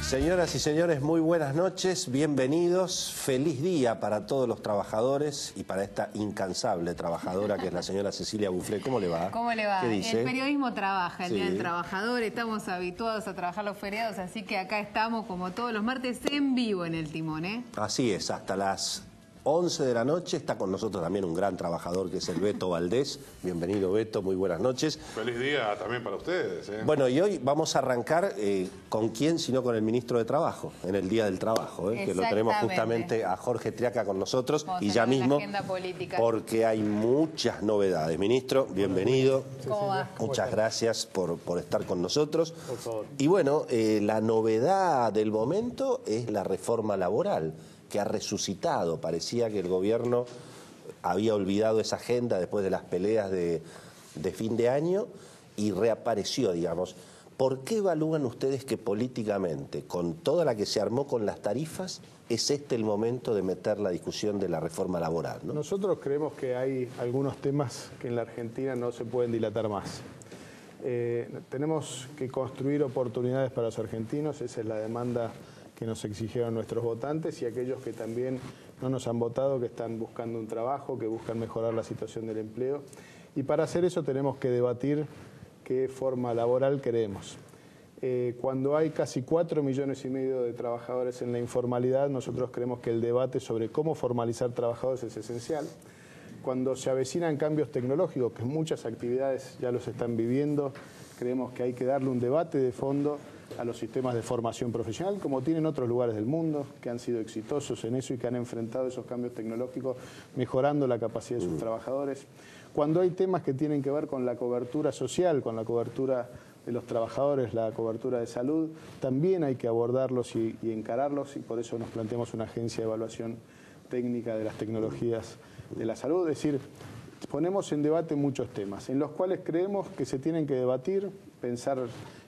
Señoras y señores, muy buenas noches, bienvenidos, feliz día para todos los trabajadores y para esta incansable trabajadora que es la señora Cecilia Bufflet. ¿Cómo le va? ¿Cómo le va? ¿Qué dice? El periodismo trabaja, el Día del Trabajador, estamos habituados a trabajar los feriados, así que acá estamos como todos los martes en vivo en el timón, ¿eh? Así es, hasta las 11 de la noche está con nosotros también un gran trabajador que es el Beto Valdés. Bienvenido, Beto, muy buenas noches. Feliz día también para ustedes, ¿eh? Bueno, y hoy vamos a arrancar con quién, sino con el ministro de Trabajo, en el Día del Trabajo, que lo tenemos justamente a Jorge Triaca con nosotros. Vamos y ya mismo, política. porque hay muchas novedades. Ministro, bienvenido. ¿Cómo va? Muchas gracias por estar con nosotros. Por favor. Y bueno, la novedad del momento es la reforma laboral, que ha resucitado. Parecía que el gobierno había olvidado esa agenda después de las peleas de fin de año y reapareció, digamos. ¿Por qué evalúan ustedes que políticamente, con toda la que se armó con las tarifas, es este el momento de meter la discusión de la reforma laboral, ¿no? Nosotros creemos que hay algunos temas que en la Argentina no se pueden dilatar más. Tenemos que construir oportunidades para los argentinos, esa es la demanda que nos exigieron nuestros votantes y aquellos que también no nos han votado, que están buscando un trabajo, que buscan mejorar la situación del empleo. Y para hacer eso tenemos que debatir qué forma laboral queremos. Cuando hay casi 4,5 millones de trabajadores en la informalidad, nosotros creemos que el debate sobre cómo formalizar trabajadores es esencial. Cuando se avecinan cambios tecnológicos, que muchas actividades ya los están viviendo, creemos que hay que darle un debate de fondo a los sistemas de formación profesional, como tienen otros lugares del mundo, que han sido exitosos en eso y que han enfrentado esos cambios tecnológicos, mejorando la capacidad de sus trabajadores. Cuando hay temas que tienen que ver con la cobertura social, con la cobertura de los trabajadores, la cobertura de salud, también hay que abordarlos y encararlos, y por eso nos planteamos una agencia de evaluación técnica de las tecnologías de la salud. Es decir, ponemos en debate muchos temas, en los cuales creemos que se tienen que debatir, pensar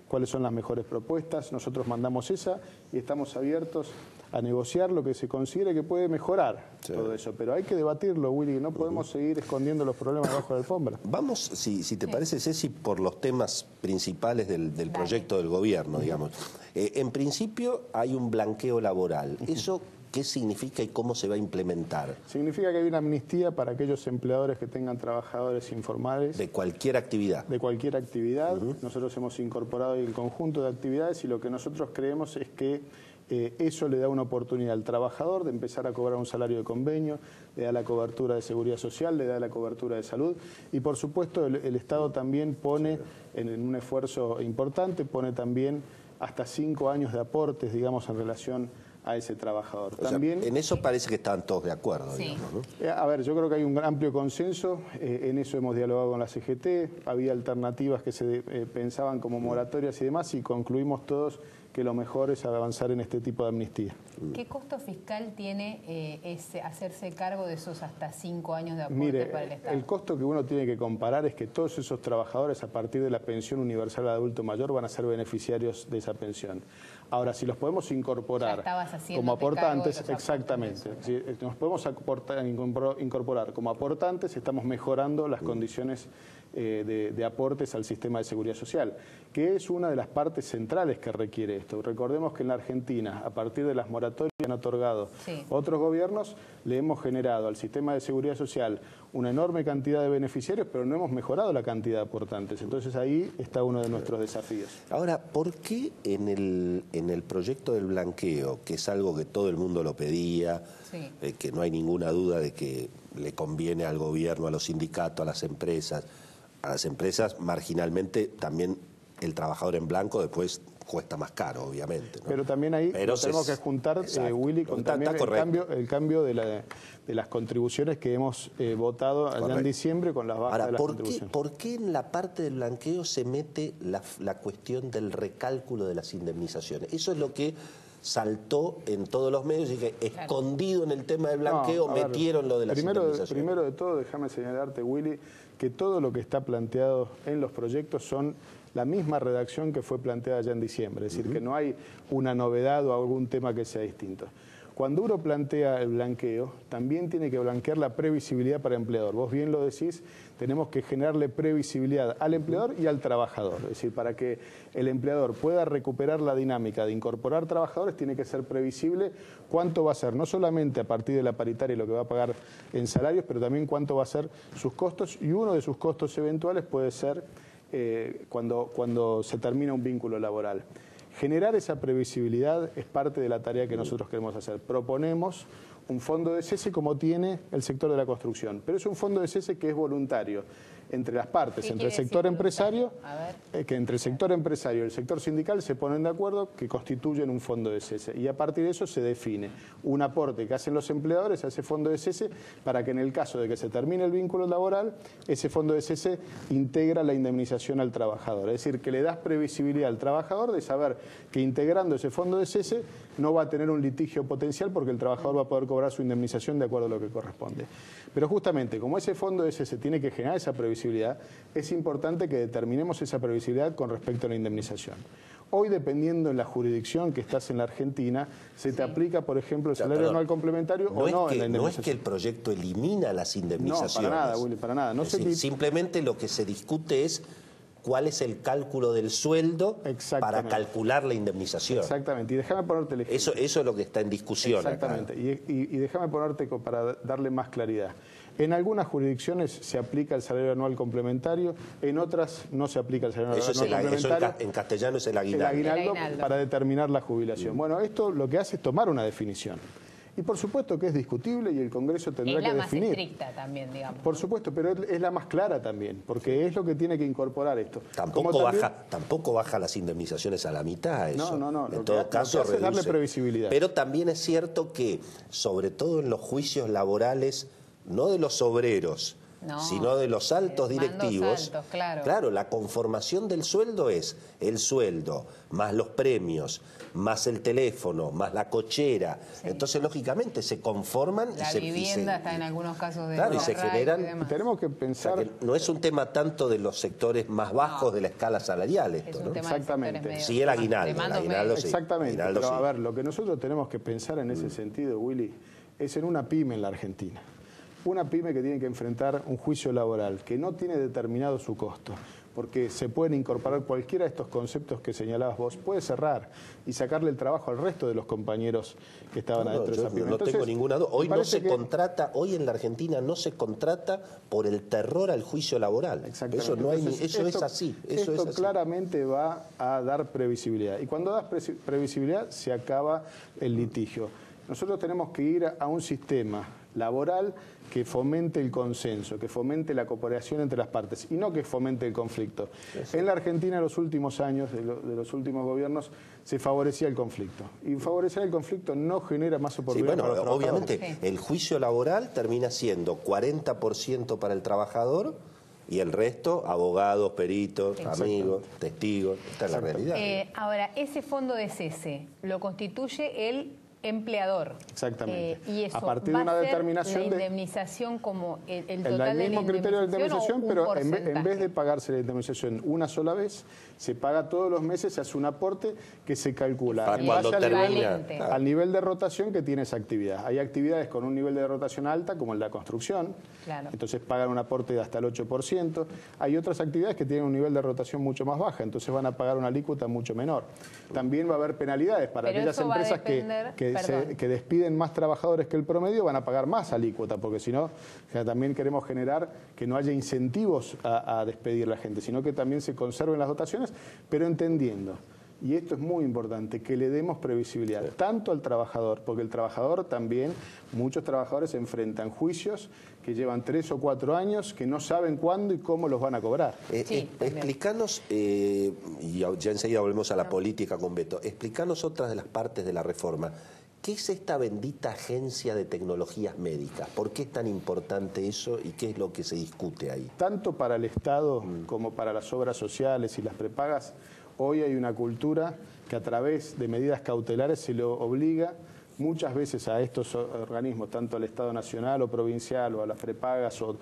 cuáles son las mejores propuestas. Nosotros mandamos esa y estamos abiertos a negociar lo que se considere que puede mejorar todo eso. Pero hay que debatirlo, Willy, no podemos seguir escondiendo los problemas debajo de la alfombra. Vamos, si te parece, Ceci, por los temas principales del proyecto del gobierno, digamos. En principio hay un blanqueo laboral. ¿Eso qué significa y cómo se va a implementar? Significa que hay una amnistía para aquellos empleadores que tengan trabajadores informales. De cualquier actividad. De cualquier actividad. Nosotros hemos incorporado el conjunto de actividades y lo que nosotros creemos es que eso le da una oportunidad al trabajador de empezar a cobrar un salario de convenio, le da la cobertura de seguridad social, le da la cobertura de salud y por supuesto el Estado también pone en un esfuerzo importante, pone también hasta 5 años de aportes, digamos, en relación a ese trabajador. También, en eso parece que están todos de acuerdo, sí, digamos, ¿no? A ver, yo creo que hay un amplio consenso, en eso hemos dialogado con la CGT, había alternativas que se pensaban como moratorias y demás, y concluimos todos que lo mejor es avanzar en este tipo de amnistía. ¿Qué costo fiscal tiene hacerse cargo de esos hasta 5 años de aporte para el Estado? El costo que uno tiene que comparar es que todos esos trabajadores a partir de la pensión universal de adulto mayor van a ser beneficiarios de esa pensión. Ahora, si los podemos incorporar como aportantes, exactamente, si nos podemos incorporar como aportantes, estamos mejorando las condiciones de aportes al sistema de seguridad social, que es una de las partes centrales que requiere esto. Recordemos que en la Argentina, a partir de las moratorias que han otorgado otros gobiernos, le hemos generado al sistema de seguridad social una enorme cantidad de beneficiarios, pero no hemos mejorado la cantidad de aportantes. Entonces ahí está uno de nuestros desafíos. Ahora, ¿por qué en el proyecto del blanqueo, que es algo que todo el mundo lo pedía, que no hay ninguna duda de que le conviene al gobierno, a los sindicatos, a las empresas marginalmente también el trabajador en blanco después cuesta más caro, obviamente, ¿no? Pero también ahí tenemos que juntar, Willy, con también el cambio de las contribuciones que hemos votado allá en diciembre con las bajas de las contribuciones. ¿Por qué en la parte del blanqueo se mete la cuestión del recálculo de las indemnizaciones? Eso es lo que saltó en todos los medios y que escondido en el tema del blanqueo metieron lo de las indemnizaciones. Primero de todo, déjame señalarte, Willy, que todo lo que está planteado en los proyectos son la misma redacción que fue planteada ya en diciembre, es decir, que no hay una novedad o algún tema que sea distinto. cuando uno plantea el blanqueo, también tiene que blanquear la previsibilidad para el empleador. Vos bien lo decís, tenemos que generarle previsibilidad al empleador y al trabajador. Es decir, para que el empleador pueda recuperar la dinámica de incorporar trabajadores, tiene que ser previsible cuánto va a ser, no solamente a partir de la paritaria lo que va a pagar en salarios, pero también cuánto va a ser sus costos, y uno de sus costos eventuales puede ser cuando se termina un vínculo laboral. Generar esa previsibilidad es parte de la tarea que nosotros queremos hacer. Proponemos un fondo de cese como tiene el sector de la construcción, pero es un fondo de cese que es voluntario entre las partes, entre el sector empresario, que entre el sector empresario y el sector sindical se ponen de acuerdo que constituyen un fondo de cese, y a partir de eso se define un aporte que hacen los empleadores a ese fondo de cese para que en el caso de que se termine el vínculo laboral, ese fondo de cese integra la indemnización al trabajador. Es decir, que le das previsibilidad al trabajador de saber que integrando ese fondo de cese no va a tener un litigio potencial porque el trabajador va a poder cobrar su indemnización de acuerdo a lo que corresponde. Pero justamente, como ese fondo de cese tiene que generar esa previsibilidad, es importante que determinemos esa previsibilidad con respecto a la indemnización. Hoy, dependiendo en la jurisdicción que estás en la Argentina, se te aplica, por ejemplo, el salario anual complementario o no en la indemnización. No es que el proyecto elimina las indemnizaciones. No, para nada, Willy, para nada. No simplemente lo que se discute es cuál es el cálculo del sueldo para calcular la indemnización. Exactamente, y déjame ponerte el ejemplo. Eso es lo que está en discusión. Exactamente, y déjame ponerte para darle más claridad. En algunas jurisdicciones se aplica el salario anual complementario, en otras no se aplica el salario anual complementario. Eso en castellano es el aguinaldo. El aguinaldo para determinar la jubilación. Bueno, esto lo que hace es tomar una definición. Y por supuesto que es discutible y el Congreso tendrá que definir. Es la más estricta también, digamos. Por supuesto, pero es la más clara también, porque es lo que tiene que incorporar esto. Tampoco baja las indemnizaciones a la mitad eso. No. En todo caso, reduce. Darle previsibilidad. Pero también es cierto que, sobre todo en los juicios laborales, no de los obreros, sino de los altos directivos, claro, la conformación del sueldo es el sueldo, más los premios, más el teléfono, más la cochera. Entonces, lógicamente, se conforman la vivienda está en algunos casos de y se generan. Tenemos que pensar. O sea, que no es un tema tanto de los sectores más bajos de la escala salarial esto, ¿no? Exactamente. Sí, el aguinaldo. Exactamente. Pero a ver, lo que nosotros tenemos que pensar en ese sentido, Willy, es en una pyme en la Argentina. Una pyme que tiene que enfrentar un juicio laboral que no tiene determinado su costo, porque se pueden incorporar cualquiera de estos conceptos que señalabas vos, puede cerrar y sacarle el trabajo al resto de los compañeros que estaban adentro de esa pyme. No tengo ninguna duda. Hoy no se contrata, hoy en la Argentina no se contrata por el terror al juicio laboral. Exactamente. Eso es así. Esto claramente va a dar previsibilidad. Y cuando das previsibilidad se acaba el litigio. Nosotros tenemos que ir a un sistema laboral que fomente el consenso, que fomente la cooperación entre las partes y no que fomente el conflicto. En la Argentina, en los últimos años, de los últimos gobiernos, se favorecía el conflicto. Y favorecer el conflicto no genera más oportunidades para los trabajadores. Obviamente, el juicio laboral termina siendo 40% para el trabajador y el resto, abogados, peritos, amigos, testigos. Esta es la realidad. Ahora, ese fondo de cese lo constituye el empleador. Exactamente. Y eso a partir de una determinación la indemnización como el total el mismo criterio de indemnización, pero en vez de pagarse la indemnización una sola vez, se paga todos los meses, se hace un aporte que se calcula en base al nivel de rotación que tiene esa actividad. Hay actividades con un nivel de rotación alta, como en la construcción, entonces pagan un aporte de hasta el 8%. Hay otras actividades que tienen un nivel de rotación mucho más baja, entonces van a pagar una alícuota mucho menor. También va a haber penalidades para aquellas empresas que despiden más trabajadores que el promedio, van a pagar más alícuota, porque si no, también queremos generar que no haya incentivos a despedir a la gente, sino que también se conserven las dotaciones, pero entendiendo, y esto es muy importante, que le demos previsibilidad tanto al trabajador, porque el trabajador también, muchos trabajadores enfrentan juicios que llevan 3 o 4 años, que no saben cuándo y cómo los van a cobrar. Explícanos, y ya enseguida volvemos a la política con Beto, explícanos otras de las partes de la reforma. ¿Qué es esta bendita agencia de tecnologías médicas? ¿Por qué es tan importante eso y qué es lo que se discute ahí? Tanto para el Estado como para las obras sociales y las prepagas, hoy hay una cultura que a través de medidas cautelares se lo obliga muchas veces a estos organismos, tanto al Estado nacional o provincial o a las prepagas o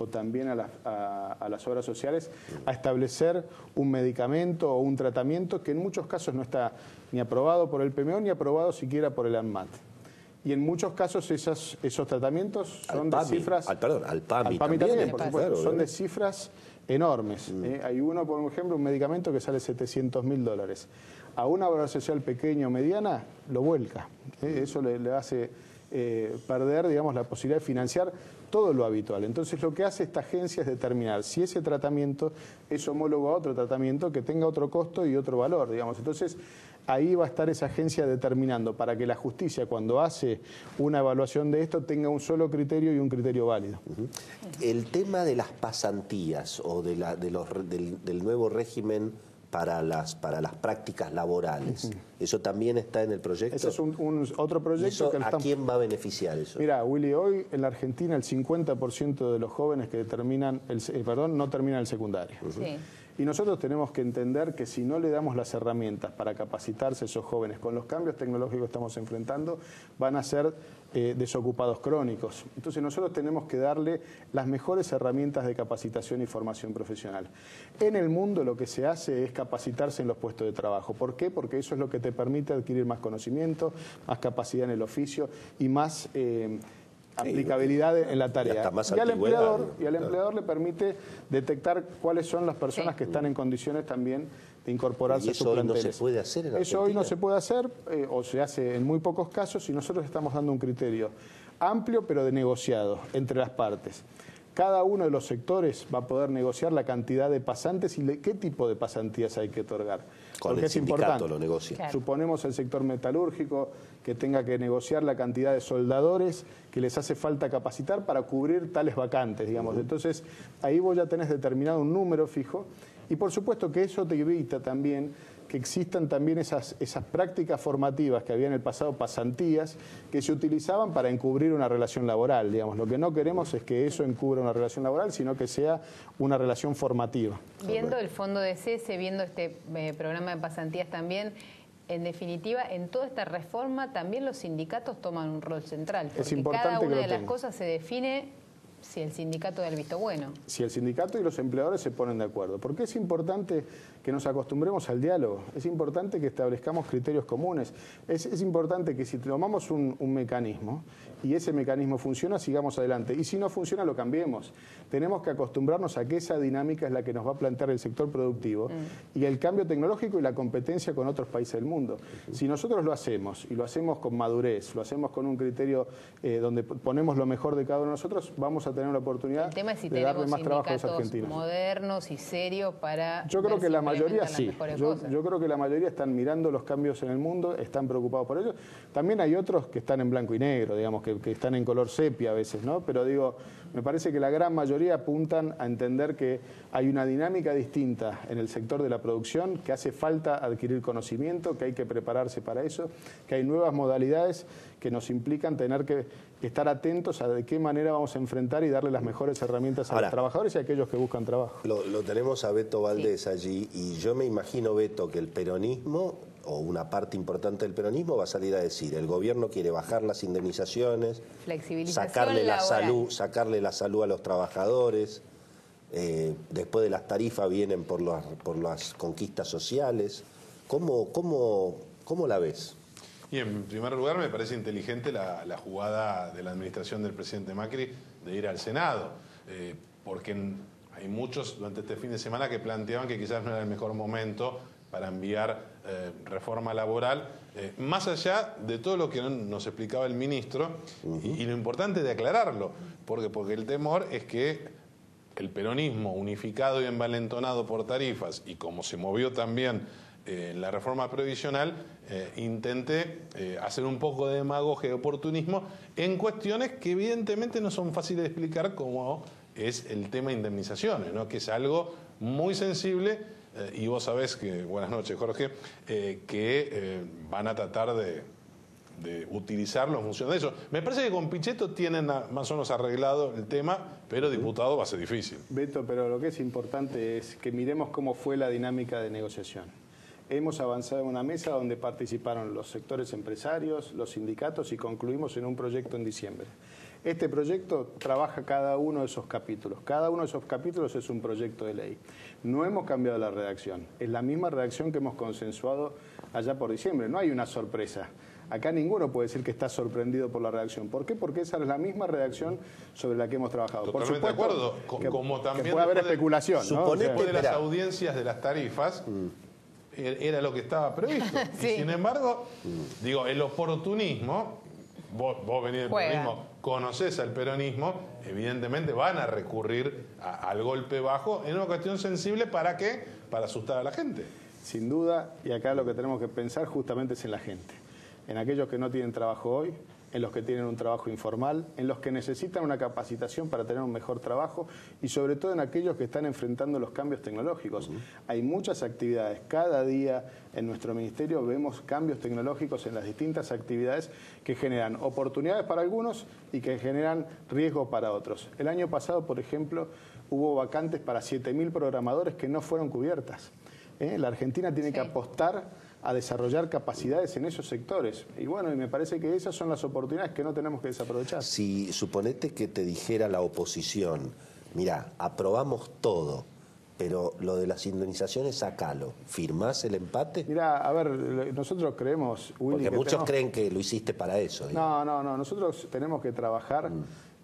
también a las obras sociales, a establecer un medicamento o un tratamiento que en muchos casos no está ni aprobado por el PMO ni aprobado siquiera por el ANMAT. y en muchos casos esos tratamientos son de cifras... al PAMI también, por supuesto, son de cifras enormes. Hay uno, por ejemplo, un medicamento que sale $700.000. A una obra social pequeña o mediana lo vuelca. Eso le hace perder, digamos, la posibilidad de financiar todo lo habitual. Entonces lo que hace esta agencia es determinar si ese tratamiento es homólogo a otro tratamiento que tenga otro costo y otro valor, digamos. Entonces ahí va a estar esa agencia determinando para que la justicia, cuando hace una evaluación de esto, tenga un solo criterio y un criterio válido. El tema de las pasantías o del nuevo régimen para las prácticas laborales, ¿eso también está en el proyecto? Ese es otro proyecto. ¿A quién va a beneficiar eso? Mira, Willy, hoy en la Argentina el 50% de los jóvenes que no terminan el secundario. Sí. Y nosotros tenemos que entender que si no le damos las herramientas para capacitarse a esos jóvenes con los cambios tecnológicos que estamos enfrentando, van a ser desocupados crónicos. Entonces nosotros tenemos que darle las mejores herramientas de capacitación y formación profesional. En el mundo lo que se hace es capacitarse en los puestos de trabajo. ¿Por qué? Porque eso es lo que te permite adquirir más conocimiento, más capacidad en el oficio y más... aplicabilidad en la tarea. Y al empleador le permite detectar cuáles son las personas que están en condiciones también de incorporarse a sus planteles. ¿Eso hoy no se puede hacer en Argentina? Eso hoy no se puede hacer, o se hace en muy pocos casos, y nosotros estamos dando un criterio amplio pero de negociado entre las partes. Cada uno de los sectores va a poder negociar la cantidad de pasantes y qué tipo de pasantías hay que otorgar. Porque es importante. Lo negocia. Claro. Suponemos el sector metalúrgico que tenga que negociar la cantidad de soldadores que les hace falta capacitar para cubrir tales vacantes, digamos. Entonces, ahí vos ya tenés determinado un número fijo y por supuesto que eso te evita también que existan también esas prácticas formativas que había en el pasado, pasantías, que se utilizaban para encubrir una relación laboral, digamos. Lo que no queremos es que eso encubra una relación laboral, sino que sea una relación formativa. Viendo el fondo de cese, viendo este programa de pasantías también, en definitiva, en toda esta reforma también los sindicatos toman un rol central, porque cada una de las cosas se define si el sindicato da el visto bueno. Si el sindicato y los empleadores se ponen de acuerdo. Porque es importante que nos acostumbremos al diálogo, es importante que establezcamos criterios comunes, es importante que si tomamos un mecanismo y ese mecanismo funciona, sigamos adelante. Y si no funciona, lo cambiemos. Tenemos que acostumbrarnos a que esa dinámica es la que nos va a plantear el sector productivo y el cambio tecnológico y la competencia con otros países del mundo. Si nosotros lo hacemos, y lo hacemos con madurez, lo hacemos con un criterio donde ponemos lo mejor de cada uno de nosotros, vamos a tener la oportunidad de darle más trabajo a los argentinos. Modernos y serios para... Yo creo que la mayoría sí. Yo creo que la mayoría están mirando los cambios en el mundo, están preocupados por ello. También hay otros que están en blanco y negro, digamos, que están en color sepia a veces, ¿no? Pero digo, me parece que la gran mayoría apuntan a entender que hay una dinámica distinta en el sector de la producción, que hace falta adquirir conocimiento, que hay que prepararse para eso, que hay nuevas modalidades que nos implican tener que estar atentos a de qué manera vamos a enfrentar y darle las mejores herramientas a los trabajadores y a aquellos que buscan trabajo. Lo tenemos a Beto Valdés allí y yo me imagino, Beto, que el peronismo o una parte importante del peronismo va a salir a decir el gobierno quiere bajar las indemnizaciones, sacarle la salud a los trabajadores, después de las tarifas vienen por las conquistas sociales. ¿Cómo la ves? Y en primer lugar me parece inteligente la jugada de la administración del presidente Macri de ir al Senado, porque hay muchos durante este fin de semana que planteaban que quizás no era el mejor momento para enviar reforma laboral, más allá de todo lo que nos explicaba el ministro, y lo importante de aclararlo, porque el temor es que el peronismo unificado y envalentonado por tarifas, y como se movió también en la reforma previsional, intente hacer un poco de demagogia y oportunismo en cuestiones que evidentemente no son fáciles de explicar, como es el tema de indemnizaciones, ¿no? Que es algo muy sensible, y vos sabés que, buenas noches Jorge, que van a tratar de utilizarlo en función de eso. Me parece que con Pichetto tienen más o menos arreglado el tema, pero diputado va a ser difícil. Beto, pero lo que es importante es que miremos cómo fue la dinámica de negociación. Hemos avanzado en una mesa donde participaron los sectores empresarios, los sindicatos y concluimos en un proyecto en diciembre. Este proyecto trabaja cada uno de esos capítulos. Cada uno de esos capítulos es un proyecto de ley. No hemos cambiado la redacción. Es la misma redacción que hemos consensuado allá por diciembre. No hay una sorpresa. Acá ninguno puede decir que está sorprendido por la redacción. ¿Por qué? Porque esa es la misma redacción sobre la que hemos trabajado. Totalmente por supuesto, de acuerdo. Como también que puede haber especulación, ¿no? Después de las audiencias de las tarifas, era lo que estaba previsto. Sí. Y sin embargo, digo, el oportunismo, vos venís del peronismo, conocés al peronismo, evidentemente van a recurrir al golpe bajo en una cuestión sensible. ¿Para qué? Para asustar a la gente. Sin duda, y acá lo que tenemos que pensar justamente es en la gente, en aquellos que no tienen trabajo hoy, en los que tienen un trabajo informal, en los que necesitan una capacitación para tener un mejor trabajo y sobre todo en aquellos que están enfrentando los cambios tecnológicos. Hay muchas actividades, cada día en nuestro ministerio vemos cambios tecnológicos en las distintas actividades que generan oportunidades para algunos y que generan riesgo para otros. El año pasado, por ejemplo, hubo vacantes para 7.000 programadores que no fueron cubiertas. La Argentina tiene que apostar a desarrollar capacidades en esos sectores. Y bueno, y me parece que esas son las oportunidades que no tenemos que desaprovechar. Si suponete que te dijera la oposición, mirá, aprobamos todo, pero lo de las indemnizaciones sacalo, ¿firmás el empate? Mirá, a ver, nosotros creemos, Willy, porque muchos creen que lo hiciste para eso. Digamos. No, nosotros tenemos que trabajar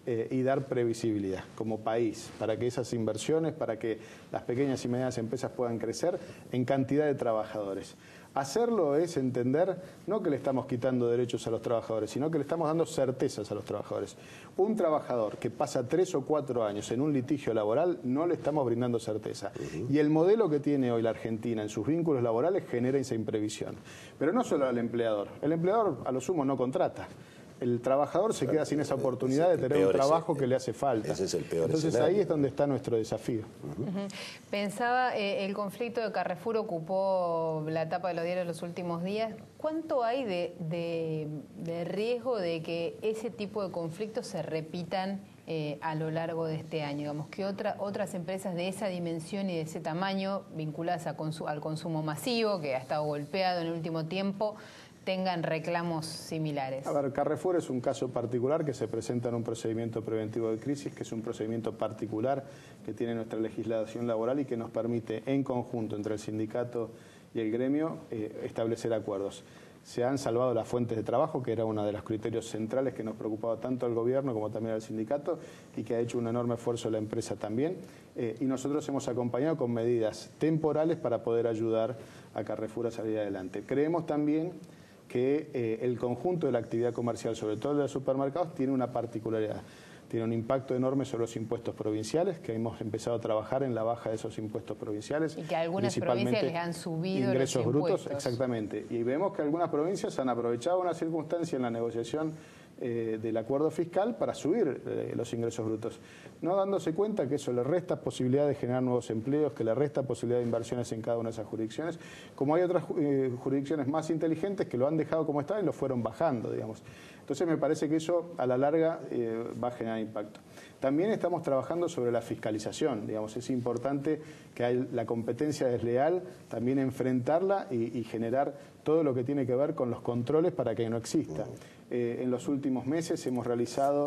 y dar previsibilidad como país, para que esas inversiones, para que las pequeñas y medianas empresas puedan crecer en cantidad de trabajadores. Hacerlo es entender, no que le estamos quitando derechos a los trabajadores, sino que le estamos dando certezas a los trabajadores. Un trabajador que pasa 3 o 4 años en un litigio laboral, no le estamos brindando certeza. Y el modelo que tiene hoy la Argentina en sus vínculos laborales genera esa imprevisión. Pero no solo al empleador. El empleador a lo sumo no contrata. El trabajador se queda sin esa oportunidad de tener un trabajo que le hace falta. Ese es el peor Entonces escenario. Ahí es donde está nuestro desafío. Pensaba, el conflicto de Carrefour ocupó la tapa de los diarios los últimos días. ¿Cuánto hay de riesgo de que ese tipo de conflictos se repitan a lo largo de este año? Digamos, que otras empresas de esa dimensión y de ese tamaño, vinculadas al consumo masivo, que ha estado golpeado en el último tiempo, tengan reclamos similares. A ver, Carrefour es un caso particular que se presenta en un procedimiento preventivo de crisis, que es un procedimiento particular que tiene nuestra legislación laboral y que nos permite, en conjunto entre el sindicato y el gremio, establecer acuerdos. Se han salvado las fuentes de trabajo, que era uno de los criterios centrales que nos preocupaba tanto al gobierno como también al sindicato y que ha hecho un enorme esfuerzo la empresa también. Y nosotros hemos acompañado con medidas temporales para poder ayudar a Carrefour a salir adelante. Creemos también que el conjunto de la actividad comercial, sobre todo de los supermercados, tiene una particularidad. Tiene un impacto enorme sobre los impuestos provinciales, que hemos empezado a trabajar en la baja de esos impuestos provinciales. Y que algunas provincias les han subido ingresos los impuestos. Brutos, exactamente. Y vemos que algunas provincias han aprovechado una circunstancia en la negociación del acuerdo fiscal para subir los ingresos brutos, no dándose cuenta que eso le resta posibilidad de generar nuevos empleos, que le resta posibilidad de inversiones en cada una de esas jurisdicciones, como hay otras jurisdicciones más inteligentes que lo han dejado como está y lo fueron bajando, digamos. Entonces me parece que eso a la larga va a generar impacto. También estamos trabajando sobre la fiscalización, digamos, es importante que hay la competencia desleal, también enfrentarla y generar todo lo que tiene que ver con los controles para que no exista. En los últimos meses hemos realizado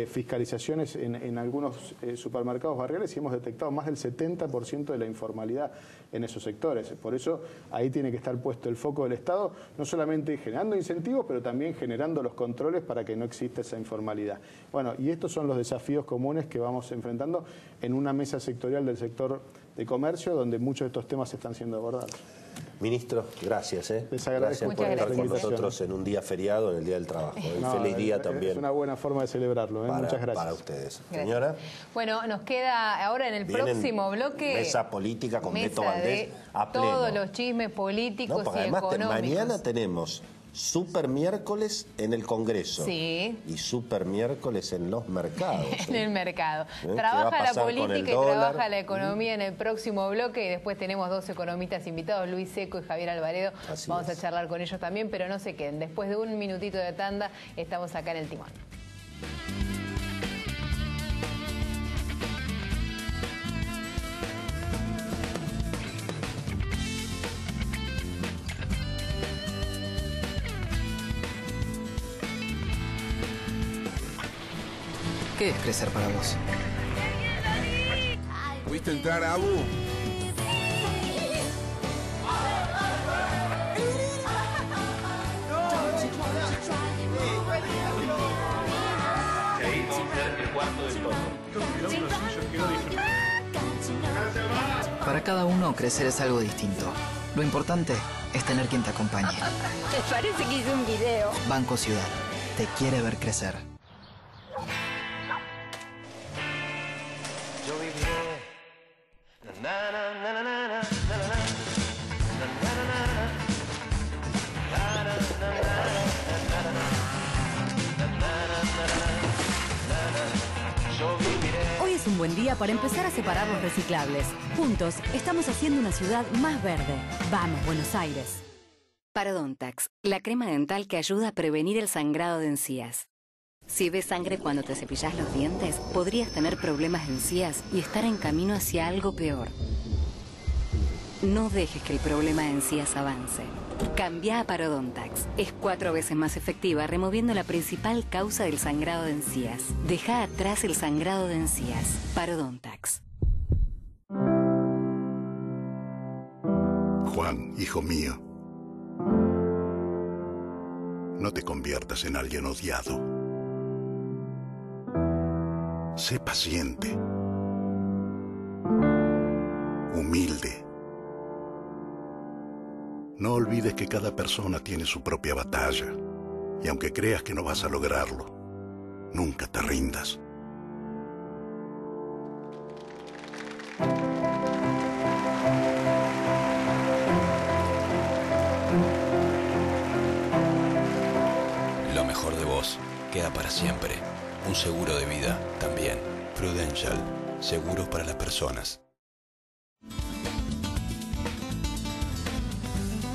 fiscalizaciones en algunos supermercados barriales y hemos detectado más del 70% de la informalidad en esos sectores. Por eso ahí tiene que estar puesto el foco del Estado, no solamente generando incentivos, pero también generando los controles para que no exista esa informalidad. Bueno, y estos son los desafíos comunes que vamos enfrentando en una mesa sectorial del sector de comercio, donde muchos de estos temas están siendo abordados. Ministro, gracias. Les agradezco por estar con nosotros en un día feriado, en el Día del Trabajo. Feliz día también. Es una buena forma de celebrarlo. Muchas gracias. Para ustedes. Gracias. Señora. Bueno, nos queda ahora en el próximo bloque... Mesa política con Beto Valdés a pleno. Todos los chismes políticos y además, económicos. Mañana tenemos Super miércoles en el Congreso. Sí. Y super miércoles en los mercados. En el mercado. Trabaja la política y trabaja la economía en el próximo bloque. Y después tenemos 2 economistas invitados, Luis Seco y Javier Alvaredo. Vamos a charlar con ellos también, pero no se queden. Después de un minutito de tanda, estamos acá en el timón. ¿Qué es crecer para vos? ¿Pudiste entrar, Abu? Para cada uno, crecer es algo distinto. Lo importante es tener quien te acompañe. Me parece que hice un video. Banco Ciudad. Te quiere ver crecer. Yo viviré. Hoy es un buen día para empezar a separar los reciclables. Juntos estamos haciendo una ciudad más verde. Vamos, Buenos Aires. Parodontax, la crema dental que ayuda a prevenir el sangrado de encías. Si ves sangre cuando te cepillas los dientes, podrías tener problemas de encías y estar en camino hacia algo peor. No dejes que el problema de encías avance. Cambia a Parodontax. Es 4 veces más efectiva removiendo la principal causa del sangrado de encías. Deja atrás el sangrado de encías. Parodontax. Juan, hijo mío, no te conviertas en alguien odiado. Sé paciente, humilde. No olvides que cada persona tiene su propia batalla, y aunque creas que no vas a lograrlo, nunca te rindas. Lo mejor de vos queda para siempre. Un seguro de vida también. Prudential. Seguros para las personas.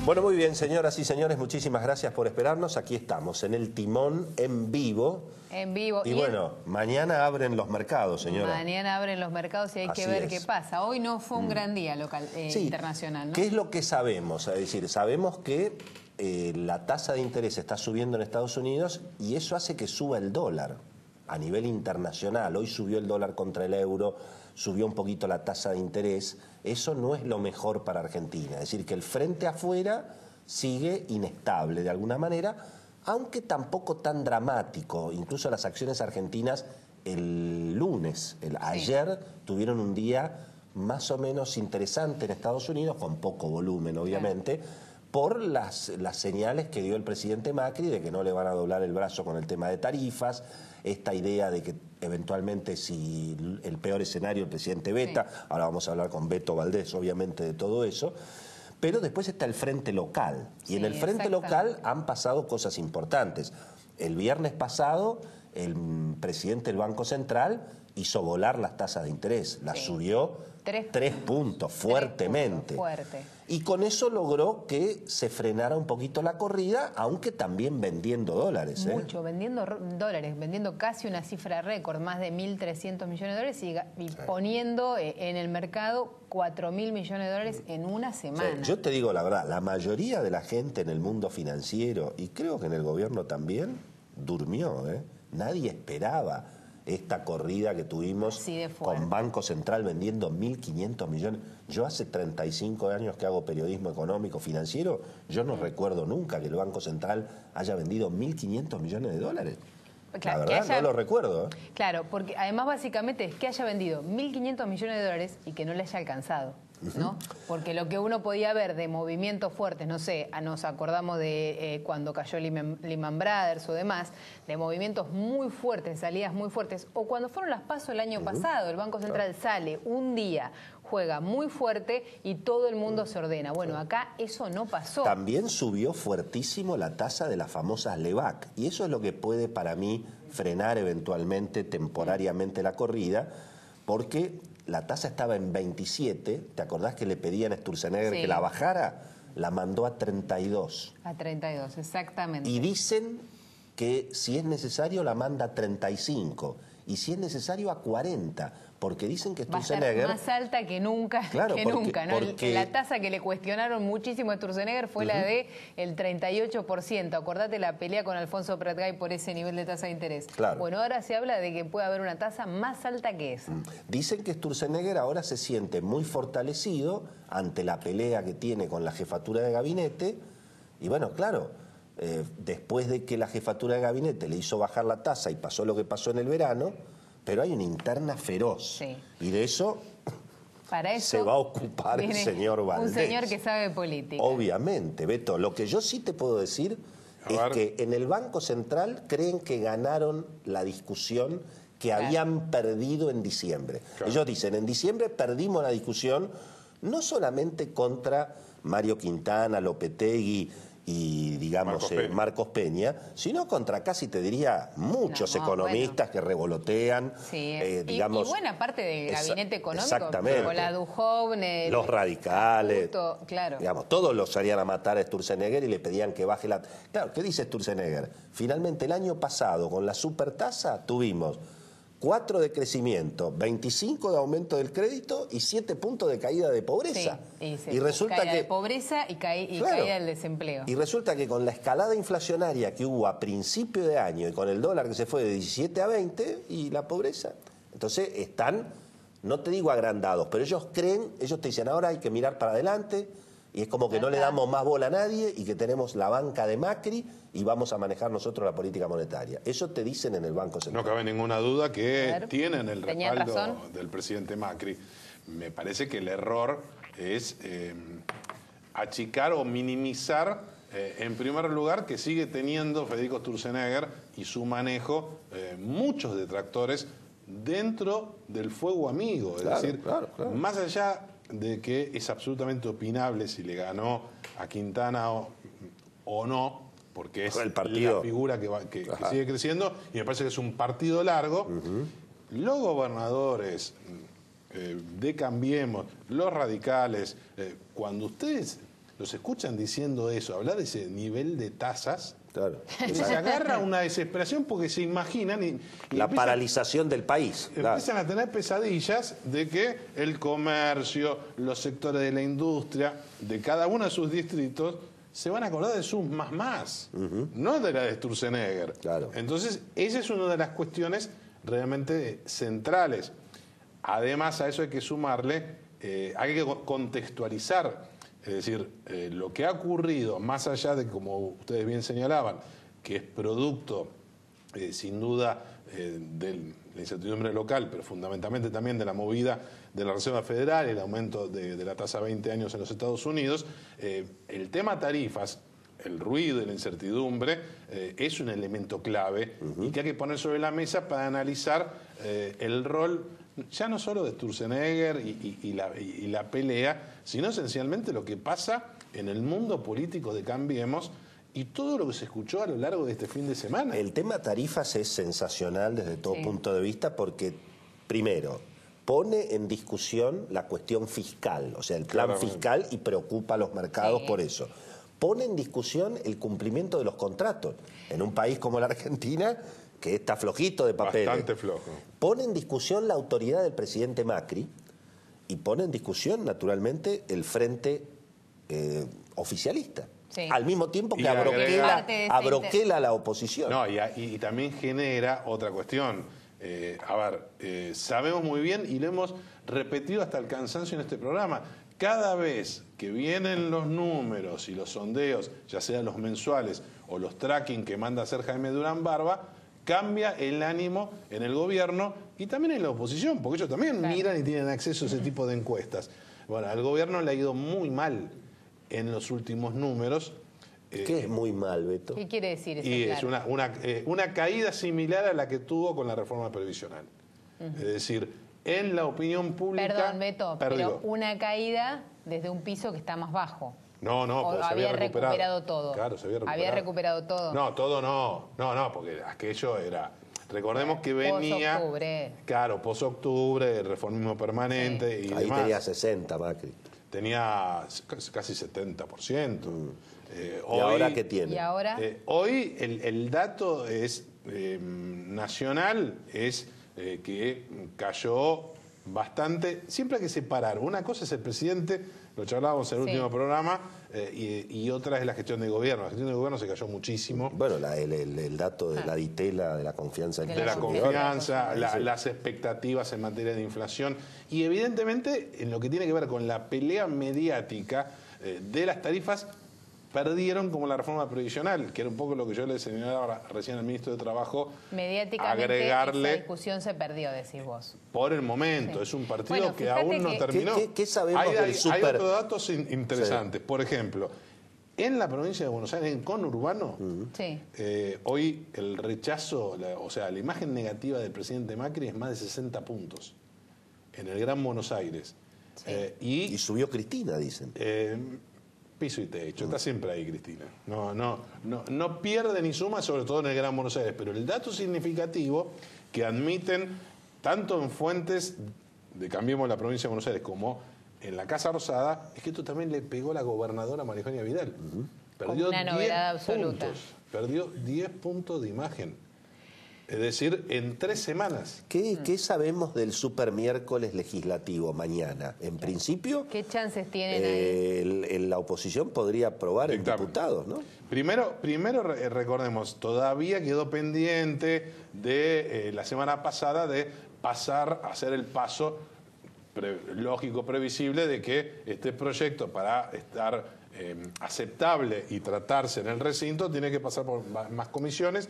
Bueno, muy bien, señoras y señores, muchísimas gracias por esperarnos. Aquí estamos, en el timón, en vivo. En vivo. Y bueno, mañana abren los mercados, señora. Mañana abren los mercados y hay que ver qué pasa. Hoy no fue un gran día local, sí, internacional, ¿no? ¿Qué es lo que sabemos? Es decir, sabemos que la tasa de interés está subiendo en Estados Unidos y eso hace que suba el dólar a nivel internacional. Hoy subió el dólar contra el euro, subió un poquito la tasa de interés. Eso no es lo mejor para Argentina. Es decir, que el frente afuera sigue inestable de alguna manera, aunque tampoco tan dramático. Incluso las acciones argentinas el lunes, ayer, tuvieron un día más o menos interesante en Estados Unidos, con poco volumen obviamente, por las señales que dio el presidente Macri de que no le van a doblar el brazo con el tema de tarifas, esta idea de que eventualmente si el peor escenario el presidente veta, ahora vamos a hablar con Beto Valdés obviamente de todo eso, pero después está el frente local, y en el frente local han pasado cosas importantes. El viernes pasado el presidente del Banco Central hizo volar las tasas de interés, las subió 3 puntos fuertemente. Fuerte. Y con eso logró que se frenara un poquito la corrida, aunque también vendiendo dólares. Mucho, vendiendo dólares, vendiendo casi una cifra récord, más de 1.300 millones de dólares y poniendo en el mercado 4.000 millones de dólares en una semana. Sí, yo te digo la verdad, la mayoría de la gente en el mundo financiero, y creo que en el gobierno también, durmió. Nadie esperaba esta corrida que tuvimos con Banco Central vendiendo 1.500 millones. Yo hace 35 años que hago periodismo económico financiero, yo no recuerdo nunca que el Banco Central haya vendido 1.500 millones de dólares. Claro, la verdad no lo recuerdo. Claro, porque además básicamente es que haya vendido 1.500 millones de dólares y que no le haya alcanzado, ¿no? Porque lo que uno podía ver de movimientos fuertes, no sé, nos acordamos de cuando cayó Lehman Brothers o demás, de movimientos muy fuertes, salidas muy fuertes, o cuando fueron las PASO el año pasado, el Banco Central sale un día, juega muy fuerte y todo el mundo se ordena. Bueno, acá eso no pasó. También subió fuertísimo la tasa de las famosas LEVAC, y eso es lo que puede para mí frenar eventualmente, temporariamente la corrida, porque la tasa estaba en 27, ¿te acordás que le pedían a Sturzenegger que la bajara? La mandó a 32. A 32, exactamente. Y dicen que si es necesario la manda a 35 y si es necesario a 40, porque dicen que Sturzenegger... Va a estar más alta que nunca, claro, ¿no? La tasa que le cuestionaron muchísimo a Sturzenegger fue la de el 38%. Acordate la pelea con Alfonso Pratgay por ese nivel de tasa de interés. Claro. Bueno, ahora se habla de que puede haber una tasa más alta que esa. Dicen que Sturzenegger ahora se siente muy fortalecido ante la pelea que tiene con la jefatura de gabinete. Y bueno, claro, después de que la jefatura de gabinete le hizo bajar la tasa y pasó lo que pasó en el verano, pero hay una interna feroz. Y de eso Para eso se va a ocupar el señor Valdés. Un señor que sabe política. Obviamente, Beto. Lo que yo sí te puedo decir es que en el Banco Central creen que ganaron la discusión que habían perdido en diciembre. Claro. Ellos dicen, en diciembre perdimos la discusión no solamente contra Mario Quintana, Lopetegui y, digamos, Marcos Peña, sino contra casi, te diría, muchos economistas que revolotean. Sí, digamos, y buena parte del gabinete económico. Exactamente. Con la Duhovne, los radicales. Claro. Digamos, todos los harían a matar a Sturzenegger y le pedían que baje la... Claro, ¿qué dice Sturzenegger? Finalmente, el año pasado, con la supertasa, tuvimos 4 de crecimiento, 25 de aumento del crédito y 7 puntos de caída de pobreza. Sí, y resulta caída que de pobreza y caída del desempleo. Y resulta que con la escalada inflacionaria que hubo a principio de año y con el dólar que se fue de 17 a 20 y la pobreza, entonces están, no te digo agrandados, pero ellos creen, ellos te dicen ahora hay que mirar para adelante y es como que no le damos más bola a nadie y que tenemos la banca de Macri y vamos a manejar nosotros la política monetaria. Eso te dicen en el Banco Central. No cabe ninguna duda que tienen el respaldo del presidente Macri. Me parece que el error es achicar o minimizar, en primer lugar, que sigue teniendo Federico Sturzenegger y su manejo muchos detractores dentro del fuego amigo. Es decir, más allá de que es absolutamente opinable si le ganó a Quintana o no, porque es la figura que sigue creciendo, y me parece que es un partido largo. Los gobernadores de Cambiemos, los radicales, cuando ustedes los escuchan diciendo eso, hablar de ese nivel de tasas, se agarra una desesperación porque se imaginan y la paralización del país. Empiezan a tener pesadillas de que el comercio, los sectores de la industria, de cada uno de sus distritos, se van a acordar de sus más, no de la de Sturzenegger. Entonces, esa es una de las cuestiones realmente centrales. Además, a eso hay que sumarle, hay que contextualizar. Es decir, lo que ha ocurrido, más allá de, como ustedes bien señalaban, que es producto, sin duda, de la incertidumbre local, pero fundamentalmente también de la movida de la Reserva Federal y el aumento de la tasa a 20 años en los Estados Unidos, el tema tarifas, el ruido y la incertidumbre es un elemento clave y que hay que poner sobre la mesa para analizar el rol ya no solo de Sturzenegger y la pelea, sino esencialmente lo que pasa en el mundo político de Cambiemos y todo lo que se escuchó a lo largo de este fin de semana. El tema tarifas es sensacional desde todo punto de vista porque, primero, pone en discusión la cuestión fiscal, o sea, el plan fiscal y preocupa a los mercados por eso. Pone en discusión el cumplimiento de los contratos. En un país como la Argentina, que está flojito de papeles. Bastante flojo. Pone en discusión la autoridad del presidente Macri y pone en discusión, naturalmente, el frente oficialista. Al mismo tiempo que abroquela a la oposición. No, y también genera otra cuestión. Sabemos muy bien y lo hemos repetido hasta el cansancio en este programa. Cada vez que vienen los números y los sondeos, ya sean los mensuales o los tracking que manda a hacer Jaime Durán Barba, cambia el ánimo en el gobierno y también en la oposición, porque ellos también miran y tienen acceso a ese tipo de encuestas. Bueno, al gobierno le ha ido muy mal en los últimos números. ¿Qué es muy mal, Beto? ¿Qué quiere decir eso? Y es una caída similar a la que tuvo con la reforma previsional. Es decir, en la opinión pública... Perdón, Beto, pero una caída desde un piso que está más bajo. No, pues se había recuperado todo. Claro, se había recuperado. Había recuperado todo. No, todo no. No, porque aquello era... Recordemos que venía... Post-octubre. Claro, post-octubre, el reformismo permanente y ahí demás. tenía 60, Macri. Tenía casi 70%. ¿Y ahora qué tiene? ¿Y ahora? Hoy el dato es nacional, es que cayó bastante. Siempre hay que separar. Una cosa es el presidente, lo charlábamos en el último programa, y otra es la gestión de gobierno. La gestión de gobierno se cayó muchísimo. Bueno, el dato de la ditela, de la confianza. De la confianza, las expectativas en materia de inflación. Y evidentemente, en lo que tiene que ver con la pelea mediática de las tarifas, perdieron como la reforma previsional, que era un poco lo que yo le señalaba recién al ministro de Trabajo. Mediáticamente agregarle, esa discusión se perdió, decís vos. Por el momento, sí. Es un partido que aún no terminó. ¿Qué sabemos del Hay otros datos interesantes. Sí. Por ejemplo, en la provincia de Buenos Aires, en conurbano, sí. Hoy el rechazo, o sea, la imagen negativa del presidente Macri es más de 60 puntos. En el Gran Buenos Aires. Sí. Y subió Cristina, dicen. Piso y techo, está siempre ahí Cristina. No pierde ni suma, sobre todo en el Gran Buenos Aires. Pero el dato significativo que admiten tanto en fuentes de Cambiemos la Provincia de Buenos Aires como en la Casa Rosada, es que esto también le pegó a la gobernadora María Eugenia Vidal. Perdió una novedad absoluta. Perdió 10 puntos de imagen. Es decir, en 3 semanas. ¿Qué sabemos del super miércoles legislativo mañana? En principio... ¿Qué chances tienen ahí? La oposición podría aprobar en diputados, ¿no? Primero recordemos, todavía quedó pendiente de la semana pasada de pasar a hacer el paso lógico, previsible, de que este proyecto, para estar aceptable y tratarse en el recinto, tiene que pasar por más comisiones.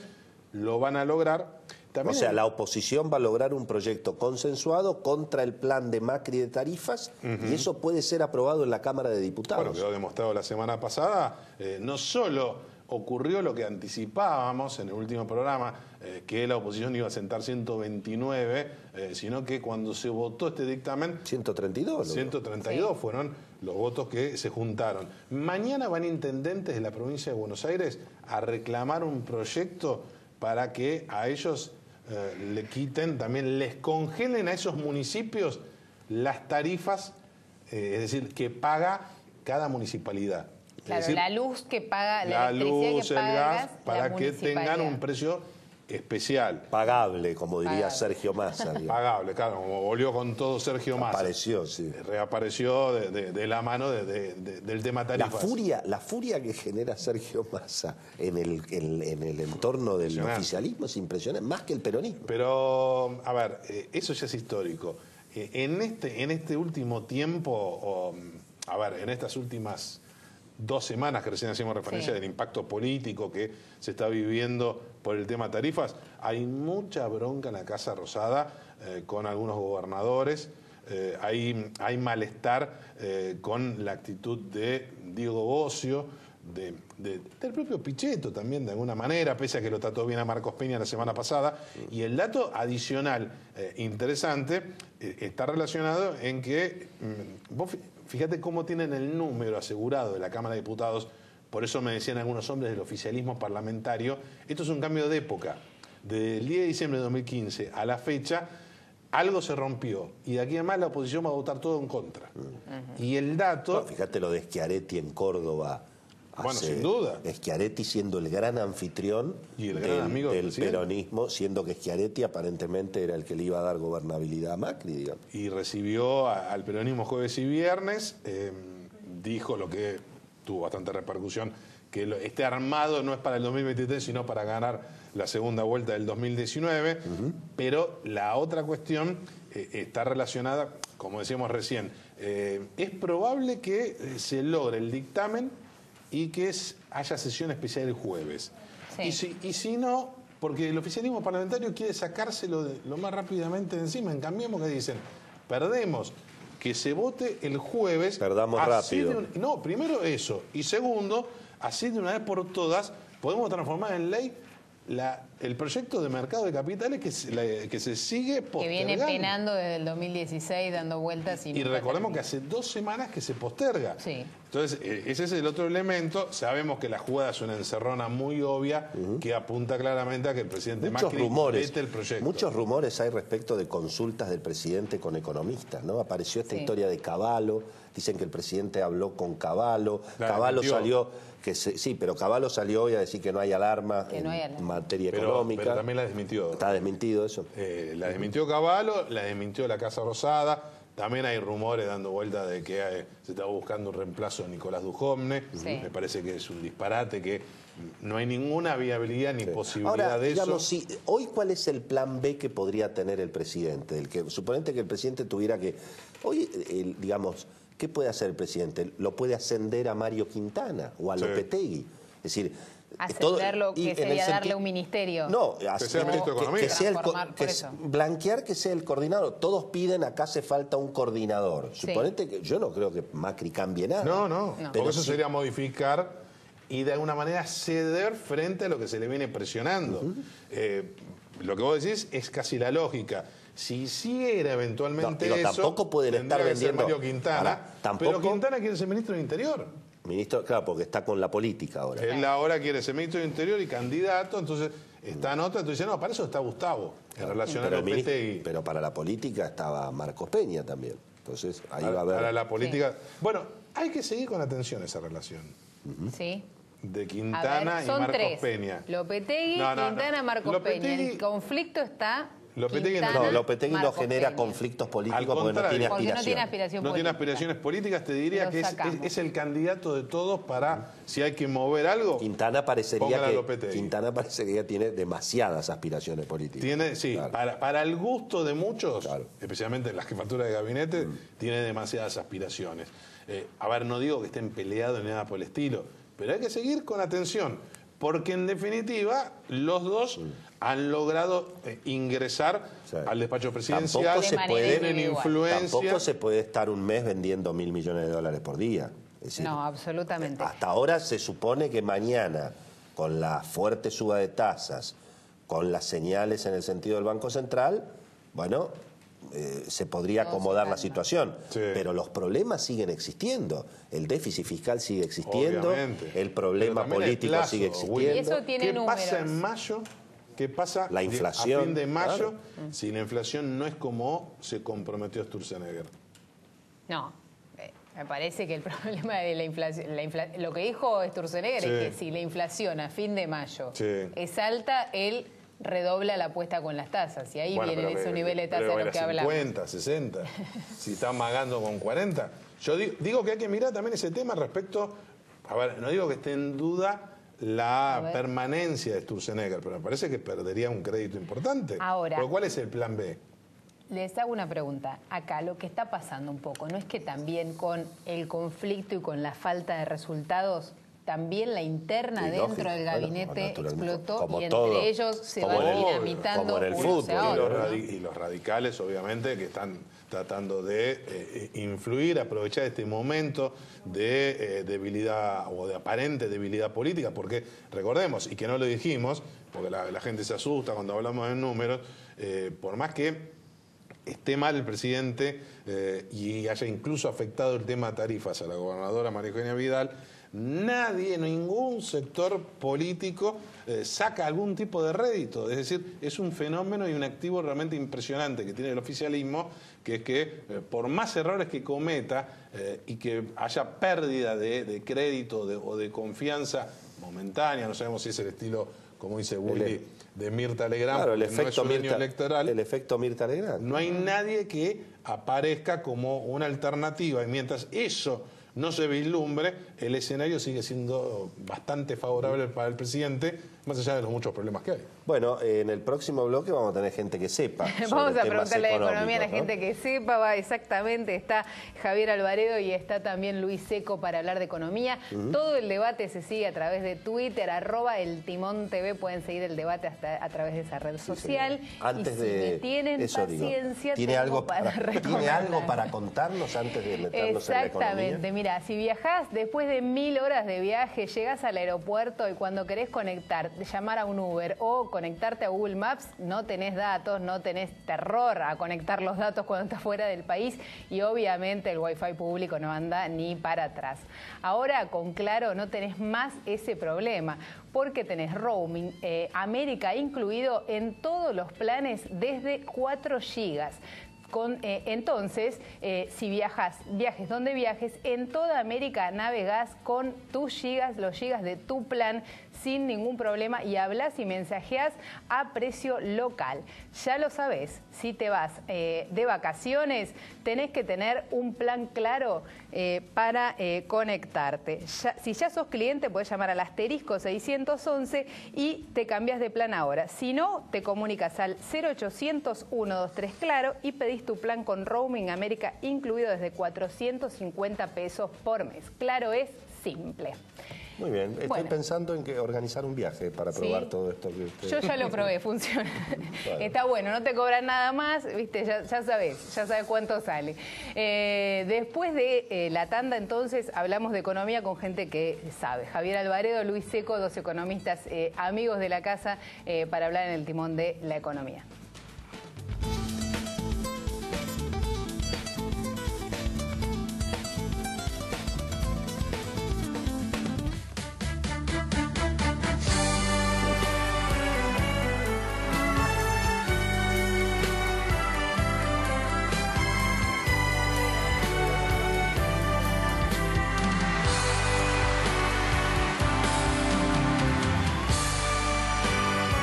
Lo van a lograr. También o sea, la oposición va a lograr un proyecto consensuado contra el plan de Macri de tarifas y eso puede ser aprobado en la Cámara de Diputados. Bueno, quedó demostrado la semana pasada. No solo ocurrió lo que anticipábamos en el último programa, que la oposición iba a sentar 129, sino que cuando se votó este dictamen... 132. 132 sí. Fueron los votos que se juntaron. Mañana van intendentes de la provincia de Buenos Aires a reclamar un proyecto para que a ellos le quiten, también les congelen a esos municipios las tarifas, es decir, que paga cada municipalidad. Claro, decir, la luz que paga, la luz, que paga el gas, para que tengan un precio especial. Pagable, como diría Sergio Massa. Pagable, claro, como volvió con todo Sergio Massa. Apareció, sí. Reapareció de la mano del tema tarifas. La furia que genera Sergio Massa en el entorno del oficialismo es impresionante, más que el peronismo. Pero, a ver, eso ya es histórico. En este último tiempo, en estas últimas 2 semanas que recién hacíamos referencia del impacto político que se está viviendo por el tema tarifas, hay mucha bronca en la Casa Rosada con algunos gobernadores, hay malestar con la actitud de Diego Bocio, del propio Pichetto también de alguna manera, pese a que lo trató bien a Marcos Peña la semana pasada. Y el dato adicional interesante está relacionado en que vos fíjate cómo tienen el número asegurado de la Cámara de Diputados. Por eso me decían algunos hombres del oficialismo parlamentario, esto es un cambio de época. Del 10 de diciembre de 2015 a la fecha, algo se rompió. Y de aquí en más la oposición va a votar todo en contra. Y el dato... Bueno, fíjate lo de Schiaretti en Córdoba. Bueno, sin duda. Schiaretti siendo el gran anfitrión y el gran amigo del peronismo, siendo que Schiaretti aparentemente era el que le iba a dar gobernabilidad a Macri, digamos. Y recibió al peronismo jueves y viernes, dijo lo que tuvo bastante repercusión, que este armado no es para el 2023, sino para ganar la segunda vuelta del 2019. Pero la otra cuestión está relacionada, como decíamos recién, es probable que se logre el dictamen y que haya sesión especial el jueves. Sí. Y si no, porque el oficialismo parlamentario quiere sacárselo lo más rápidamente de encima. En Cambiemos, que dicen, perdemos, que se vote el jueves. Perdamos rápido. No, primero eso. Y segundo, así de una vez por todas, podemos transformar en ley el proyecto de mercado de capitales que se sigue postergando. Que viene penando desde el 2016, dando vueltas. Y recordemos que hace 2 semanas que se posterga. Sí. Entonces, ese es el otro elemento. Sabemos que la jugada es una encerrona muy obvia que apunta claramente a que el presidente Macri vete el proyecto. Muchos rumores hay respecto de consultas del presidente con economistas, ¿no? Apareció esta historia de Cavallo, dicen que el presidente habló con Cavallo. Cavallo salió... pero Cavallo salió hoy a decir que no hay alarma en materia económica. Pero también la desmintió. ¿Está desmentido eso? La desmintió Cavallo, la desmintió la Casa Rosada. También hay rumores dando vuelta de que se está buscando un reemplazo de Nicolás Dujovne. Me parece que es un disparate, que no hay ninguna viabilidad ni posibilidad Ahora, de digamos, eso. Hoy, ¿cuál es el plan B que podría tener el presidente? Suponete que el presidente tuviera que... Hoy, digamos... ¿qué puede hacer el presidente? Lo puede ascender a Mario Quintana o a Lopetegui. Es decir, ascenderlo, que sería darle un ministerio. No, que sea el ministro de Economía. Blanquear que sea el coordinador. Todos piden, acá hace falta un coordinador. Suponete que yo no creo que Macri cambie nada. No. Porque eso sería modificar y de alguna manera ceder frente a lo que se le viene presionando. Lo que vos decís es casi la lógica. Si hiciera eventualmente eso, tampoco pueden estar vendiendo Mario Quintana, pero Quintana quiere ser ministro del Interior. Ministro, claro, porque está con la política ahora. Él ahora quiere ser ministro del Interior y candidato, entonces está en otra, entonces dice, no, para eso está Gustavo, en relación a Lopetegui. Pero para la política estaba Marcos Peña también. Entonces ahí va a haber... Para la política... Bueno, hay que seguir con atención esa relación. Sí. De Quintana y Marcos Peña. Lopetegui, Quintana, Marcos Peña. El conflicto está... Lopetegui no genera conflictos políticos porque no tiene aspiración. No tiene aspiraciones políticas, te diría que es el candidato de todos para, si hay que mover algo, Quintana parecería que tiene demasiadas aspiraciones políticas. Tiene, sí, claro. Para el gusto de muchos, especialmente en la jefatura de gabinete, tiene demasiadas aspiraciones. A ver, no digo que estén peleados ni nada por el estilo, pero hay que seguir con atención, porque en definitiva los dos han logrado ingresar al despacho presidencial, tienen influencia. Tampoco se puede estar un mes vendiendo $1.000 millones por día. Es decir, no, absolutamente. Hasta ahora se supone que mañana, con la fuerte suba de tasas, con las señales en el sentido del Banco Central, bueno, se podría acomodar la situación. Pero los problemas siguen existiendo. El déficit fiscal sigue existiendo, el problema político sigue existiendo. Y eso tiene ¿Qué pasa en mayo? ¿Qué pasa la inflación, a fin de mayo si la inflación no es como se comprometió Sturzenegger? No, me parece que el problema de la inflación, lo que dijo Sturzenegger es que si la inflación a fin de mayo es alta, él redobla la apuesta con las tasas. Y ahí vienen esos niveles de tasa de los que hablamos. 50, 60, si están magando con 40. Yo digo que hay que mirar también ese tema respecto, a ver, no digo que esté en duda la permanencia de Sturzenegger, pero me parece que perdería un crédito importante. Ahora, ¿pero cuál es el plan B? Les hago una pregunta. Acá lo que está pasando un poco, ¿no es que también con el conflicto y con la falta de resultados, también la interna dentro del gabinete explotó y entre ellos se van dinamitando como en el fútbol? Y los radicales, obviamente, que están tratando de influir, aprovechar este momento de debilidad o de aparente debilidad política, porque recordemos, y que no lo dijimos, porque la gente se asusta cuando hablamos de números, por más que esté mal el presidente y haya incluso afectado el tema tarifas a la gobernadora María Eugenia Vidal, nadie, ningún sector político saca algún tipo de rédito. Es decir, es un fenómeno y un activo realmente impresionante que tiene el oficialismo, que es que por más errores que cometa y que haya pérdida de crédito o de confianza momentánea, no sabemos si es el estilo, como dice Willy, de Mirta Legrand, claro, el efecto no es un año electoral. El efecto Mirta Legrand. No hay nadie que aparezca como una alternativa, y mientras eso no se vislumbre, el escenario sigue siendo bastante favorable para el presidente, más allá de los muchos problemas que hay. Bueno, en el próximo bloque vamos a tener gente que sepa. Vamos a preguntarle de economía a la gente que sepa, exactamente. Está Javier Alvaredo y está también Luis Seco para hablar de economía. Todo el debate se sigue a través de Twitter, @eltimontv. Pueden seguir el debate hasta a través de esa red social. Antes y de si tienen paciencia, ¿tiene algo para contarnos antes de meternos en la economía? Exactamente. Mira, si viajás después de 1000 horas de viaje, llegás al aeropuerto y cuando querés conectar, llamar a un Uber o conectarte a Google Maps, no tenés datos, no tenés terror a conectar los datos cuando estás fuera del país y obviamente el Wi-Fi público no anda ni para atrás. Ahora con Claro no tenés más ese problema porque tenés roaming América incluido en todos los planes desde 4 gigas. Entonces, si viajes donde viajes, en toda América navegás con tus gigas, los gigas de tu plan, sin ningún problema y hablas y mensajeás a precio local. Ya lo sabés, si te vas de vacaciones, tenés que tener un plan Claro para conectarte. Si ya sos cliente, podés llamar al asterisco 611 y te cambias de plan ahora. Si no, te comunicas al 0800 123 Claro y pedís pedís tu plan con roaming América incluido desde 450 pesos por mes. Claro, es simple. Muy bien, estoy pensando en organizar un viaje para probar todo esto. Yo ya lo probé, funciona. Bueno. Está bueno, no te cobran nada más, viste, ya sabes cuánto sale. Después de la tanda, entonces, hablamos de economía con gente que sabe. Javier Alvaredo, Luis Seco, dos economistas amigos de la casa, para hablar en el timón de la economía.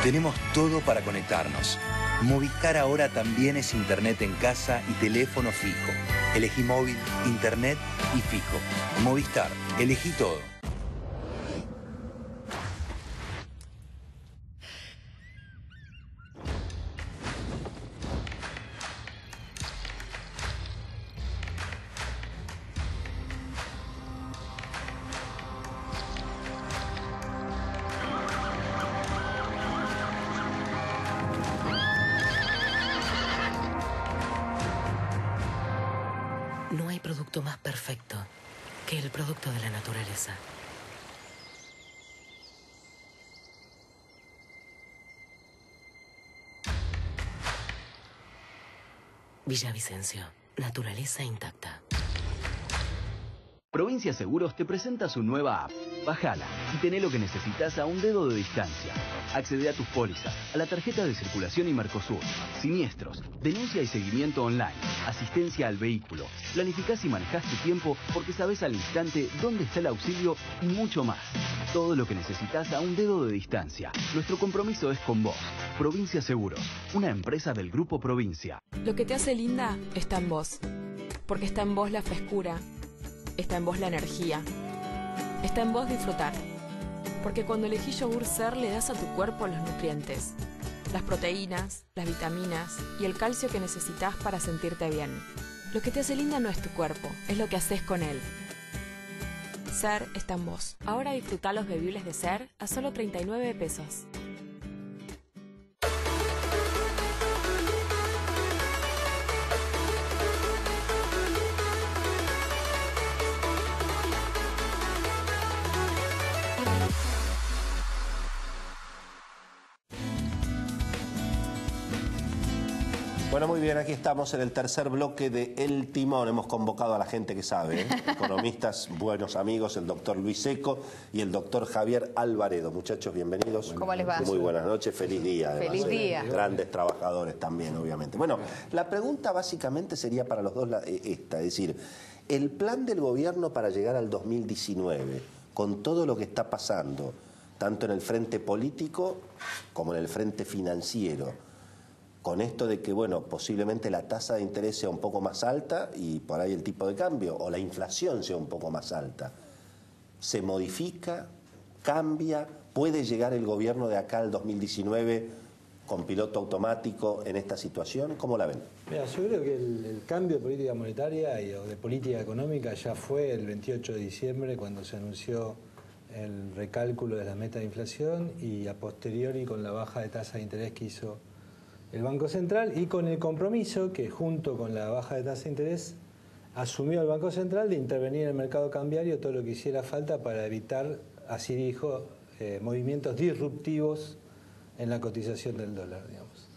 Tenemos todo para conectarnos. Movistar ahora también es internet en casa y teléfono fijo. Elegí móvil, internet y fijo. Movistar, elegí todo. No hay producto más perfecto que el producto de la naturaleza. Villavicencio, naturaleza intacta. Provincia Seguros te presenta su nueva app. Bájala y tené lo que necesitas a un dedo de distancia. Accede a tus pólizas, a la tarjeta de circulación y Mercosur, siniestros, denuncia y seguimiento online, asistencia al vehículo. Planificás y manejás tu tiempo porque sabés al instante dónde está el auxilio y mucho más. Todo lo que necesitas a un dedo de distancia. Nuestro compromiso es con vos. Provincia Seguros, una empresa del Grupo Provincia. Lo que te hace linda está en vos. Porque está en vos la frescura. Está en vos la energía. Está en vos disfrutar. Porque cuando elegís yogur Ser le das a tu cuerpo los nutrientes, las proteínas, las vitaminas y el calcio que necesitas para sentirte bien. Lo que te hace linda no es tu cuerpo, es lo que haces con él. Ser está en vos. Ahora disfrutá los bebibles de Ser a solo 39 pesos. Bueno, muy bien, aquí estamos en el tercer bloque de El Timón. Hemos convocado a la gente que sabe, economistas, buenos amigos, el doctor Luis Seco y el doctor Javier Alvaredo. Muchachos, bienvenidos. ¿Cómo les va? Muy buenas noches, feliz día. Además, feliz día. Grandes trabajadores también, obviamente. Bueno, la pregunta básicamente sería para los dos esta, es decir, el plan del gobierno para llegar al 2019, con todo lo que está pasando, tanto en el frente político como en el frente financiero, con esto de que, bueno, posiblemente la tasa de interés sea un poco más alta y por ahí el tipo de cambio, o la inflación sea un poco más alta, ¿se modifica, cambia, puede llegar el gobierno de acá al 2019 con piloto automático en esta situación? ¿Cómo la ven? Mira, yo creo que el cambio de política monetaria o de política económica ya fue el 28 de diciembre cuando se anunció el recálculo de la meta de inflación y a posteriori con la baja de tasa de interés que hizo el Banco Central y con el compromiso que junto con la baja de tasa de interés asumió el Banco Central de intervenir en el mercado cambiario todo lo que hiciera falta para evitar, así dijo, movimientos disruptivos en la cotización del dólar, digamos.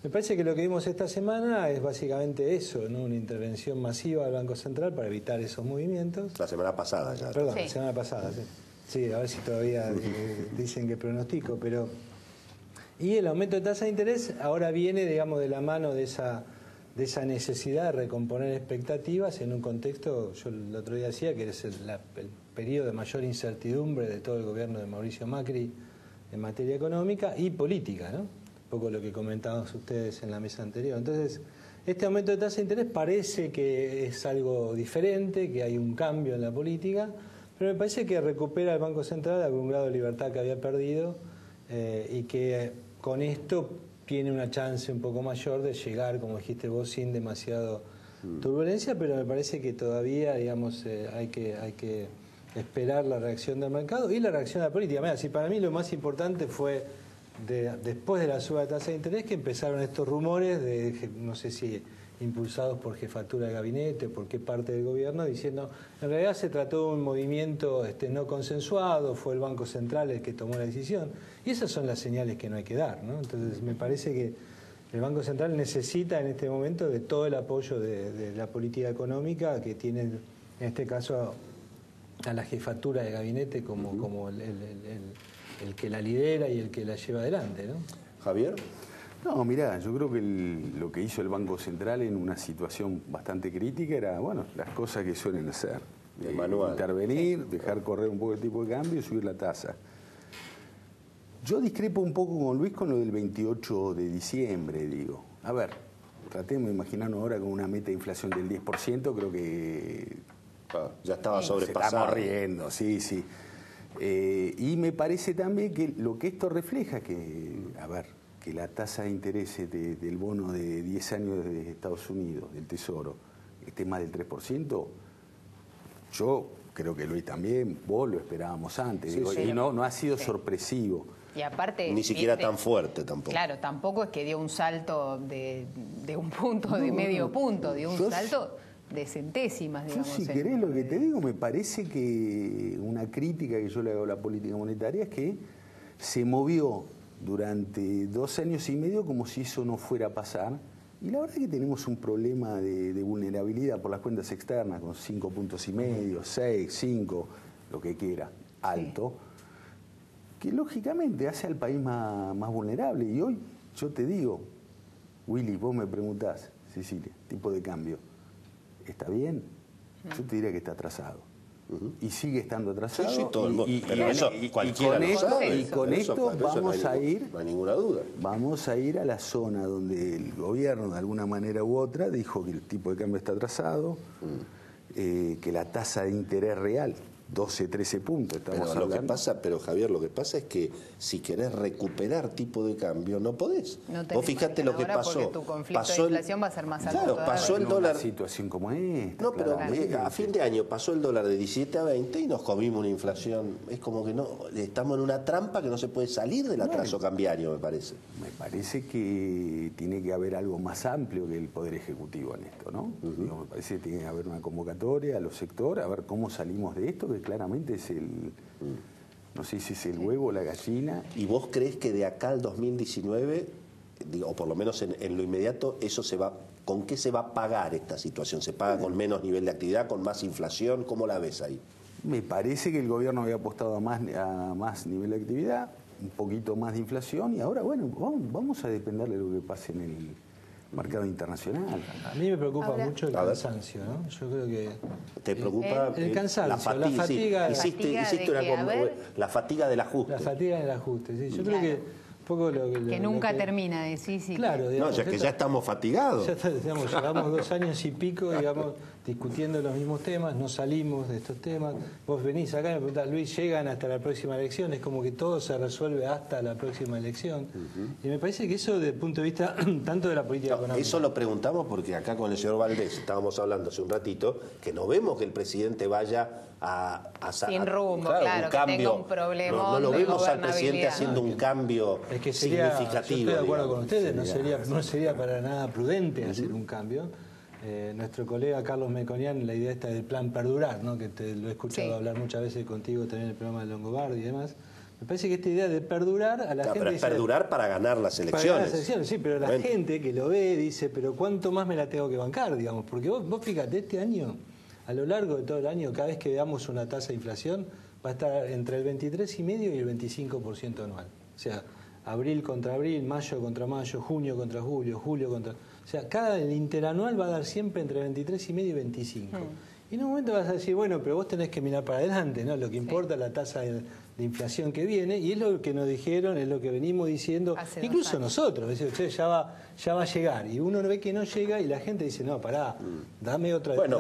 Me parece que lo que vimos esta semana es básicamente eso, ¿no? Una intervención masiva del Banco Central para evitar esos movimientos. La semana pasada ya. Perdón, sí. La semana pasada, sí. Sí, a ver si todavía dicen que pronostico, pero... Y el aumento de tasa de interés ahora viene, digamos, de la mano de esa necesidad de recomponer expectativas en un contexto, yo el otro día decía que es el periodo de mayor incertidumbre de todo el gobierno de Mauricio Macri en materia económica y política, ¿no? Un poco lo que comentaban ustedes en la mesa anterior. Entonces, este aumento de tasa de interés parece que es algo diferente, que hay un cambio en la política, pero me parece que recupera el Banco Central algún grado de libertad que había perdido y que con esto tiene una chance un poco mayor de llegar, como dijiste vos, sin demasiado turbulencia, pero me parece que todavía, digamos, hay que esperar la reacción del mercado y la reacción de la política. Mira, si para mí lo más importante fue después de la suba de tasa de interés que empezaron estos rumores de, no sé si impulsados por jefatura de gabinete o por qué parte del gobierno, diciendo en realidad se trató de un movimiento no consensuado, fue el Banco Central el que tomó la decisión. Y esas son las señales que no hay que dar, ¿no? Entonces me parece que el Banco Central necesita en este momento de todo el apoyo de la política económica que tiene, en este caso, a la jefatura de gabinete como el que la lidera y el que la lleva adelante, ¿no? Javier. No, mirá, yo creo que lo que hizo el Banco Central en una situación bastante crítica era, bueno, las cosas que suelen hacer. Intervenir, dejar correr un poco el tipo de cambio y subir la tasa. Yo discrepo un poco con Luis con lo del 28 de diciembre, digo. A ver, tratemos de imaginarnos ahora con una meta de inflación del 10%, creo que... ya estaba sobrepasado. Se está riendo, sí. Y me parece también que lo que esto refleja que, a ver, que la tasa de interés del bono de 10 años de Estados Unidos, del Tesoro, esté más del 3%, yo creo que Luis también, vos lo esperábamos antes, sí, y no ha sido sorpresivo. Y aparte... Ni siquiera tan fuerte tampoco. Claro, tampoco es que dio un salto de un punto, de medio punto, dio un salto de centésimas, digamos. Yo, si querés, lo que te digo, me parece que una crítica que yo le hago a la política monetaria es que se movió durante 2 años y medio como si eso no fuera a pasar. Y la verdad es que tenemos un problema de vulnerabilidad por las cuentas externas, con 5,5 puntos, 6, 5, lo que quiera, alto, que lógicamente hace al país más vulnerable. Y hoy yo te digo, Willy, vos me preguntás, Cecilia, tipo de cambio, ¿está bien? Yo te diría que está atrasado. Y sigue estando atrasado. Sí, todo el mundo. Pero eso cualquiera lo sabe. Y con esto vamos a ir, no hay ninguna duda. Vamos a ir a la zona donde el gobierno, de alguna manera u otra, dijo que el tipo de cambio está atrasado, que la tasa de interés real, 12, 13 puntos, estamos hablando. Pero Javier, lo que pasa es que si querés recuperar tipo de cambio, no podés. Vos fijate lo que pasó. Porque tu conflicto de inflación va a ser más alto. Claro, pasó el dólar. Una situación como esta. No, pero a fin de año pasó el dólar de 17 a 20 y nos comimos una inflación. Es como que no, estamos en una trampa que no se puede salir del atraso cambiario, me parece. Me parece que tiene que haber algo más amplio que el Poder Ejecutivo en esto, ¿no? Digo, me parece que tiene que haber una convocatoria a los sectores, a ver cómo salimos de esto, que claramente es no sé si es el huevo o la gallina. ¿Y vos crees que de acá al 2019, o por lo menos en lo inmediato, con qué se va a pagar esta situación? ¿Se paga con menos nivel de actividad, con más inflación? ¿Cómo la ves ahí? Me parece que el gobierno había apostado a más nivel de actividad, un poquito más de inflación, y ahora, bueno, vamos a depender de lo que pase en el mercado internacional. A mí me preocupa mucho el cansancio, ¿no? Yo creo que... ¿Te preocupa el cansancio, la fatiga? La fatiga del ajuste. La fatiga del ajuste, sí. Yo creo que un poco que nunca termina de sí. Claro, digamos, no, ya que ya estamos fatigados. Digamos, llevamos 2 años y pico, digamos, discutiendo los mismos temas, no salimos de estos temas. Vos venís acá y me preguntás, Luis, ¿llegan hasta la próxima elección? Es como que todo se resuelve hasta la próxima elección. Y me parece que eso, desde el punto de vista tanto de la política económica... Eso lo preguntamos porque acá con el señor Valdés estábamos hablando hace un ratito que no vemos que el presidente vaya sin rumbo, claro, un cambio. Que tenga un problema. No lo vemos al presidente haciendo un cambio significativo. Yo estoy de acuerdo con ustedes, no sería para nada prudente hacer un cambio. Nuestro colega Carlos Meconian, la idea esta del plan perdurar, ¿no? Que te lo he escuchado hablar muchas veces contigo también en el programa de Longobardi y demás. Me parece que esta idea de perdurar a la gente... Pero es perdurar para ganar las elecciones. Para ganar las elecciones, sí, pero la gente que lo ve dice, pero ¿cuánto más me la tengo que bancar, digamos? Porque vos fíjate, este año, a lo largo de todo el año, cada vez que veamos una tasa de inflación, va a estar entre el 23,5% y el 25% anual. O sea, abril contra abril, mayo contra mayo, junio contra julio, julio contra... O sea, el interanual va a dar siempre entre 23,5 y 25. Y en un momento vas a decir, bueno, pero vos tenés que mirar para adelante, ¿no? Lo que importa es la tasa de inflación que viene, y es lo que nos dijeron, es lo que venimos diciendo, incluso nosotros, decir, che, ya va a llegar, y uno ve que no llega y la gente dice, no, pará, dame otra. Bueno,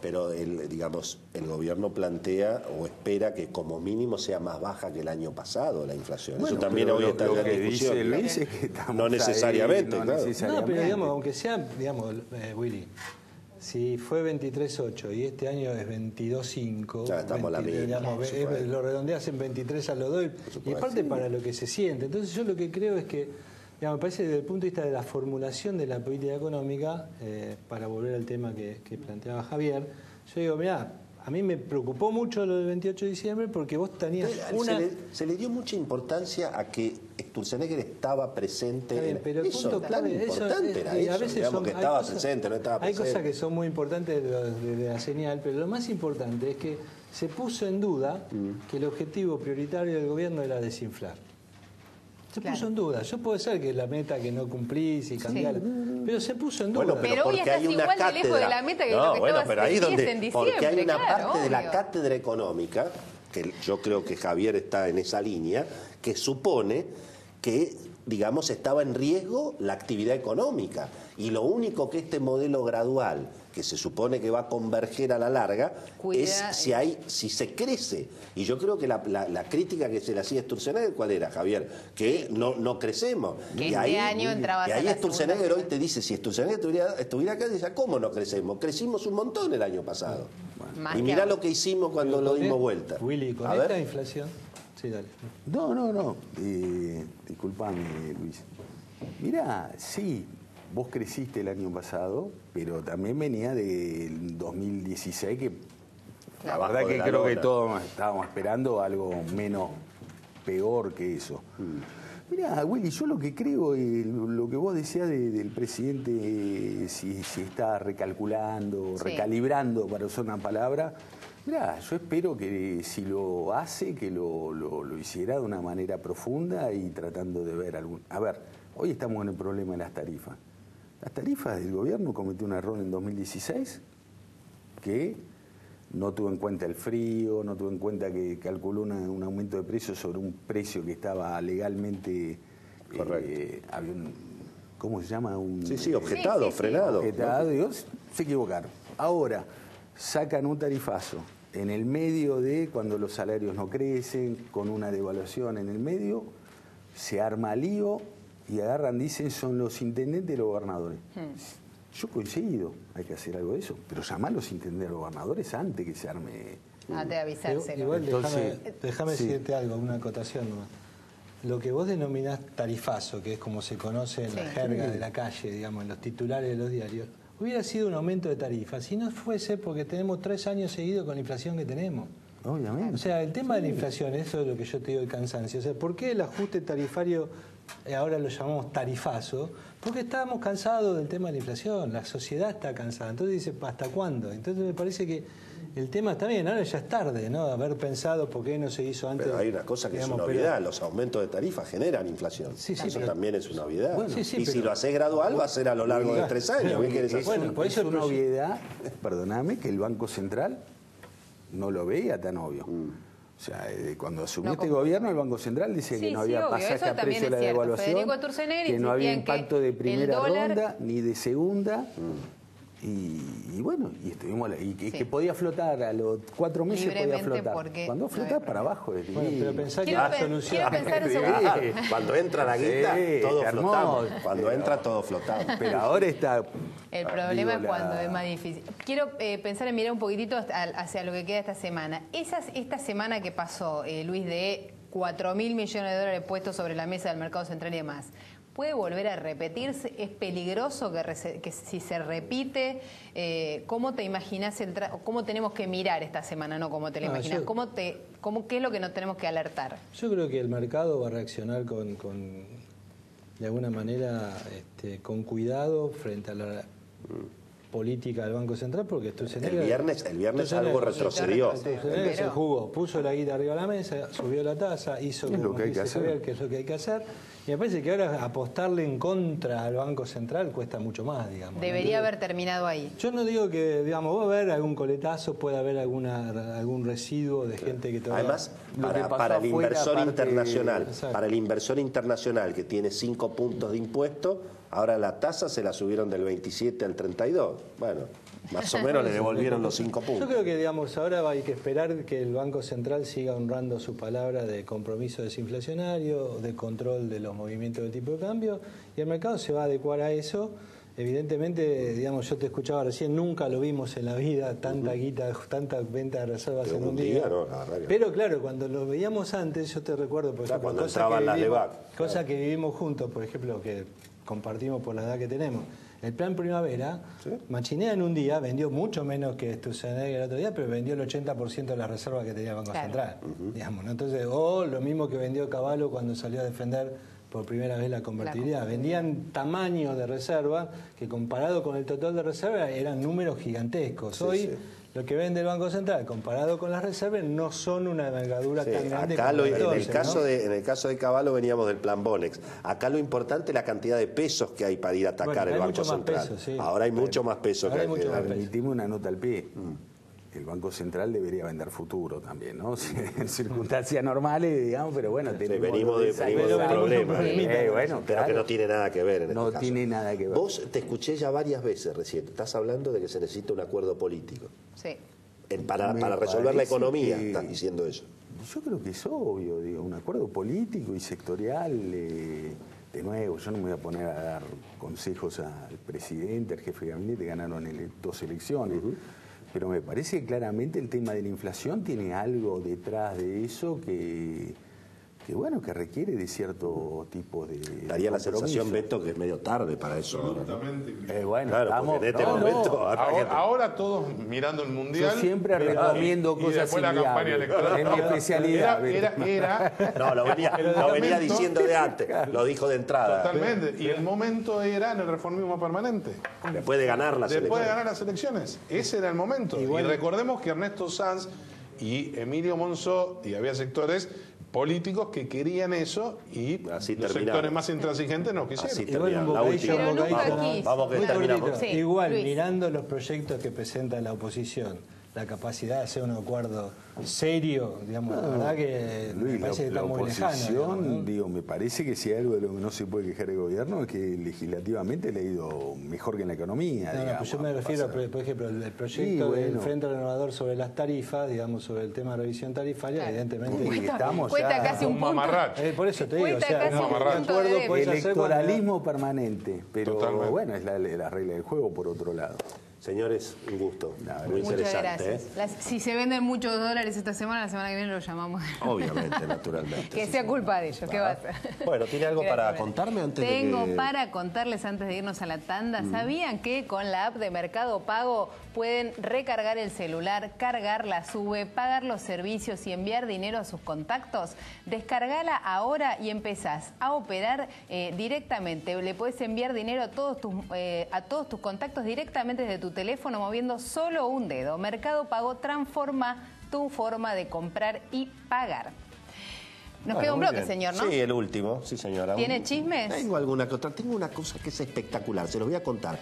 pero digamos, el gobierno plantea o espera que como mínimo sea más baja que el año pasado la inflación. Bueno, eso también hoy está en la discusión. Dice que no necesariamente, ahí, claro. No, pero digamos, aunque sea, digamos, Willy, si fue 23.8 y este año es 22.5, ya estamos la misma. Lo redondeas en 23, ya lo doy. Y aparte para lo que se siente. Entonces yo lo que creo es que, digamos, me parece desde el punto de vista de la formulación de la política económica, para volver al tema que planteaba Javier, yo digo, mirá, a mí me preocupó mucho lo del 28 de diciembre porque vos tenías Se le dio mucha importancia a que Sturzenegger estaba presente. Bien, pero el punto clave, importante era eso, a veces digamos, que estaba presente, no estaba presente. Hay cosas que son muy importantes de la señal, pero lo más importante es que se puso en duda que el objetivo prioritario del gobierno era desinflar. Se puso en duda. Yo puede ser que la meta que no cumplís y cambiar, pero se puso en duda. Bueno, pero hoy estás igual de lejos de la meta que lo que estabas en diciembre. Porque hay una parte obvio. de la cátedra económica, que yo creo que Javier está en esa línea, que supone que, digamos, estaba en riesgo la actividad económica. Y lo único que este modelo gradual, que se supone que va a converger a la larga, es si se crece. Y yo creo que la crítica que se le hacía a Sturzenegger, ¿cuál era, Javier? Que no crecemos. Que y ahí, año entrabas y ahí Sturzenegger hoy te dice, si Sturzenegger estuviera acá, dice, ¿cómo no crecemos? Crecimos un montón el año pasado. Bueno. Y mirá lo que hicimos cuando lo dimos vuelta. Willy, con esta inflación... Sí, dale. No. Disculpame, Luis. Mirá, sí, vos creciste el año pasado, pero también venía del 2016, que la verdad que creo que todos estábamos esperando algo menos peor que eso. Mirá, Willy, yo lo que creo, lo que vos decías del presidente, si está recalculando, recalibrando, para usar una palabra. Mirá, yo espero que si lo hace, que lo hiciera de una manera profunda y tratando de ver algún... A ver, hoy estamos en el problema de las tarifas. Las tarifas del gobierno cometió un error en 2016 que no tuvo en cuenta el frío, no tuvo en cuenta que calculó un aumento de precios sobre un precio que estaba legalmente... Correcto. Había ¿cómo se llama? Objetado, frenado. Objetado, Dios, se equivocaron. Ahora, sacan un tarifazo en el medio de cuando los salarios no crecen, con una devaluación en el medio, se arma lío y agarran, dicen, son los intendentes y los gobernadores. Yo coincido, hay que hacer algo de eso, pero llamar a los intendentes y los gobernadores antes que se arme. De avisárselo. Igual déjame decirte algo, una acotación nomás. Lo que vos denominás tarifazo, que es como se conoce en la jerga de la calle, digamos, en los titulares de los diarios, hubiera sido un aumento de tarifas, si no fuese porque tenemos 3 años seguidos con la inflación que tenemos. Obviamente. O sea, el tema de la inflación, eso es lo que yo te digo, el cansancio. O sea, ¿por qué el ajuste tarifario ahora lo llamamos tarifazo? Porque estábamos cansados del tema de la inflación, la sociedad está cansada. Entonces dice, ¿hasta cuándo? Entonces me parece que el tema está bien, ahora ya es tarde, ¿no? Haber pensado por qué no se hizo antes. Pero hay una cosa que es una obviedad, los aumentos de tarifas generan inflación. Eso también es una obviedad. Bueno, y si lo haces gradual va a ser a lo largo de 3 años. ¿Qué quieres hacer? Bueno, por eso es una obviedad, perdóname, que el Banco Central no lo veía tan obvio. O sea, cuando asumió este gobierno, el Banco Central decía que no había pasaje a precio de la devaluación, que no había impacto de primera ronda ni de segunda. Y bueno, y estuvimos y que podía flotar a los 4 meses, podía flotar. Cuando flota para abajo es bueno, pero pensá que la solución. Cuando entra la guita, todo flotamos. Cuando entra todo flotamos. Pero ahora está. El problema es cuando es más difícil. Quiero pensar en mirar un poquitito hacia lo que queda esta semana. Esta semana que pasó, Luis, de 4.000 millones de dólares puestos sobre la mesa del mercado central y demás, ¿puede volver a repetirse? ¿Es peligroso que si se repite? ¿Cómo te imaginas cómo tenemos que mirar esta semana? No, ¿cómo te la imaginas? ¿Qué es lo que nos tenemos que alertar? Yo creo que el mercado va a reaccionar de alguna manera con cuidado frente a política del Banco Central, porque el viernes algo retrocedió. Se jugó, puso la guita arriba de la mesa, subió la tasa, hizo lo que hay que hacer. Que es lo que hay que hacer. Y me parece que ahora apostarle en contra al Banco Central cuesta mucho más, digamos. Debería haber terminado ahí. Yo no digo que, digamos, va a haber algún coletazo, puede haber algún residuo de gente que todavía... Además, para el inversor internacional, para el inversor internacional que tiene 5 puntos de impuesto, ahora la tasa se la subieron del 27 al 32. Bueno, más o menos le devolvieron los 5 puntos. Yo creo que, digamos, ahora hay que esperar que el Banco Central siga honrando su palabra de compromiso desinflacionario, de control de los movimientos del tipo de cambio, y el mercado se va a adecuar a eso. Evidentemente, digamos, yo te escuchaba recién, nunca lo vimos en la vida, tanta guita, tanta venta de reservas en un día. No, pero claro, cuando lo veíamos antes, yo te recuerdo, por ejemplo, cuando entraban las LEVAC. Cosas que vivimos juntos, por ejemplo, que compartimos por la edad que tenemos. El plan Primavera, Machinea en un día vendió mucho menos que Sturzenegger el otro día, pero vendió el 80% de la reserva que tenía el Banco Central. Digamos, ¿no? Entonces, lo mismo que vendió Cavallo cuando salió a defender por primera vez la convertibilidad. Vendían tamaños de reserva que comparado con el total de reserva eran números gigantescos. Hoy lo que vende el Banco Central comparado con las reservas no son una envergadura tan grande. Acá como en el caso de Cavallo veníamos del plan Bonex. Acá lo importante es la cantidad de pesos que hay para ir a atacar el Banco Central. Ahora hay mucho más peso que antes. Permitimos una nota al pie. El Banco Central debería vender futuro también, ¿no? En circunstancias normales, digamos, pero bueno, venimos de problemas. Pero que no tiene nada que ver en este caso. No tiene nada que ver. Vos te escuché ya varias veces recién, estás hablando de que se necesita un acuerdo político. Sí. Para resolver la economía, estás diciendo eso. Yo creo que es obvio, digo, un acuerdo político y sectorial. De nuevo, yo no me voy a poner a dar consejos al presidente, al jefe de gabinete, ganaron 2 elecciones. Pero me parece que claramente el tema de la inflación tiene algo detrás de eso que bueno, que requiere de cierto tipo de daría la sensación, Beto, que es medio tarde para eso. Absolutamente. Bueno, claro, estamos, en este momento... Ahora todos mirando el Mundial... Yo siempre recomiendo cosas y después la campaña electoral. Es mi especialidad. No, lo venía diciendo de antes, lo dijo de entrada. Totalmente. Y el momento era en el reformismo permanente. Después de ganar las elecciones. Después de ganar las elecciones. Ese era el momento. Y recordemos que Ernesto Sanz y Emilio Monzó, y había sectores políticos que querían eso y así los sectores más intransigentes no quisieron. Así vamos que terminamos. Igual, mirando los proyectos que presenta la oposición, la capacidad de hacer un acuerdo serio, digamos, la verdad que Luis, me parece que está muy lejano. Digamos, digo, me parece que si hay algo de lo que no se puede quejar el gobierno es que legislativamente le ha ido mejor que en la ecuenomía. No, pues yo me refiero, por ejemplo, el proyecto del Frente Renovador sobre las tarifas, digamos, sobre el tema de revisión tarifaria, evidentemente cuesta casi un punto. Por eso te digo, o sea, electoralismo permanente, pero totalmente. Bueno, es la regla del juego por otro lado. Señores, un gusto. Muy Muchas interesante. gracias. Si se venden muchos dólares esta semana, la semana que viene lo llamamos. Obviamente, naturalmente. Que sea culpa de ellos. ¿Qué va a hacer? Bueno, ¿tiene algo para contarme antes Tengo para contarles antes de irnos a la tanda. ¿Sabían que con la app de Mercado Pago pueden recargar el celular, cargar la SUBE, pagar los servicios y enviar dinero a sus contactos? Descargala ahora y empezás a operar directamente. Le puedes enviar dinero a todos tus contactos directamente desde tu teléfono moviendo solo un dedo. Mercado Pago transforma tu forma de comprar y pagar. Nos queda un bloque, señor, ¿no? Sí, el último, sí, señora. ¿Tiene chismes? Tengo alguna que otra. Tengo una cosa que es espectacular, se los voy a contar.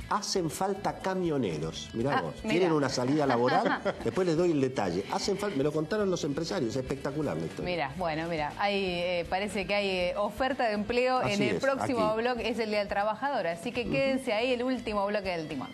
Hacen falta camioneros. Mirá vos, tienen una salida laboral, después les doy el detalle. Hacen falta, me lo contaron los empresarios, es espectacular la historia. Mira, hay, parece que hay oferta de empleo. En el próximo bloque, es el Día del Trabajador, así que quédense ahí, el último bloque del Timón.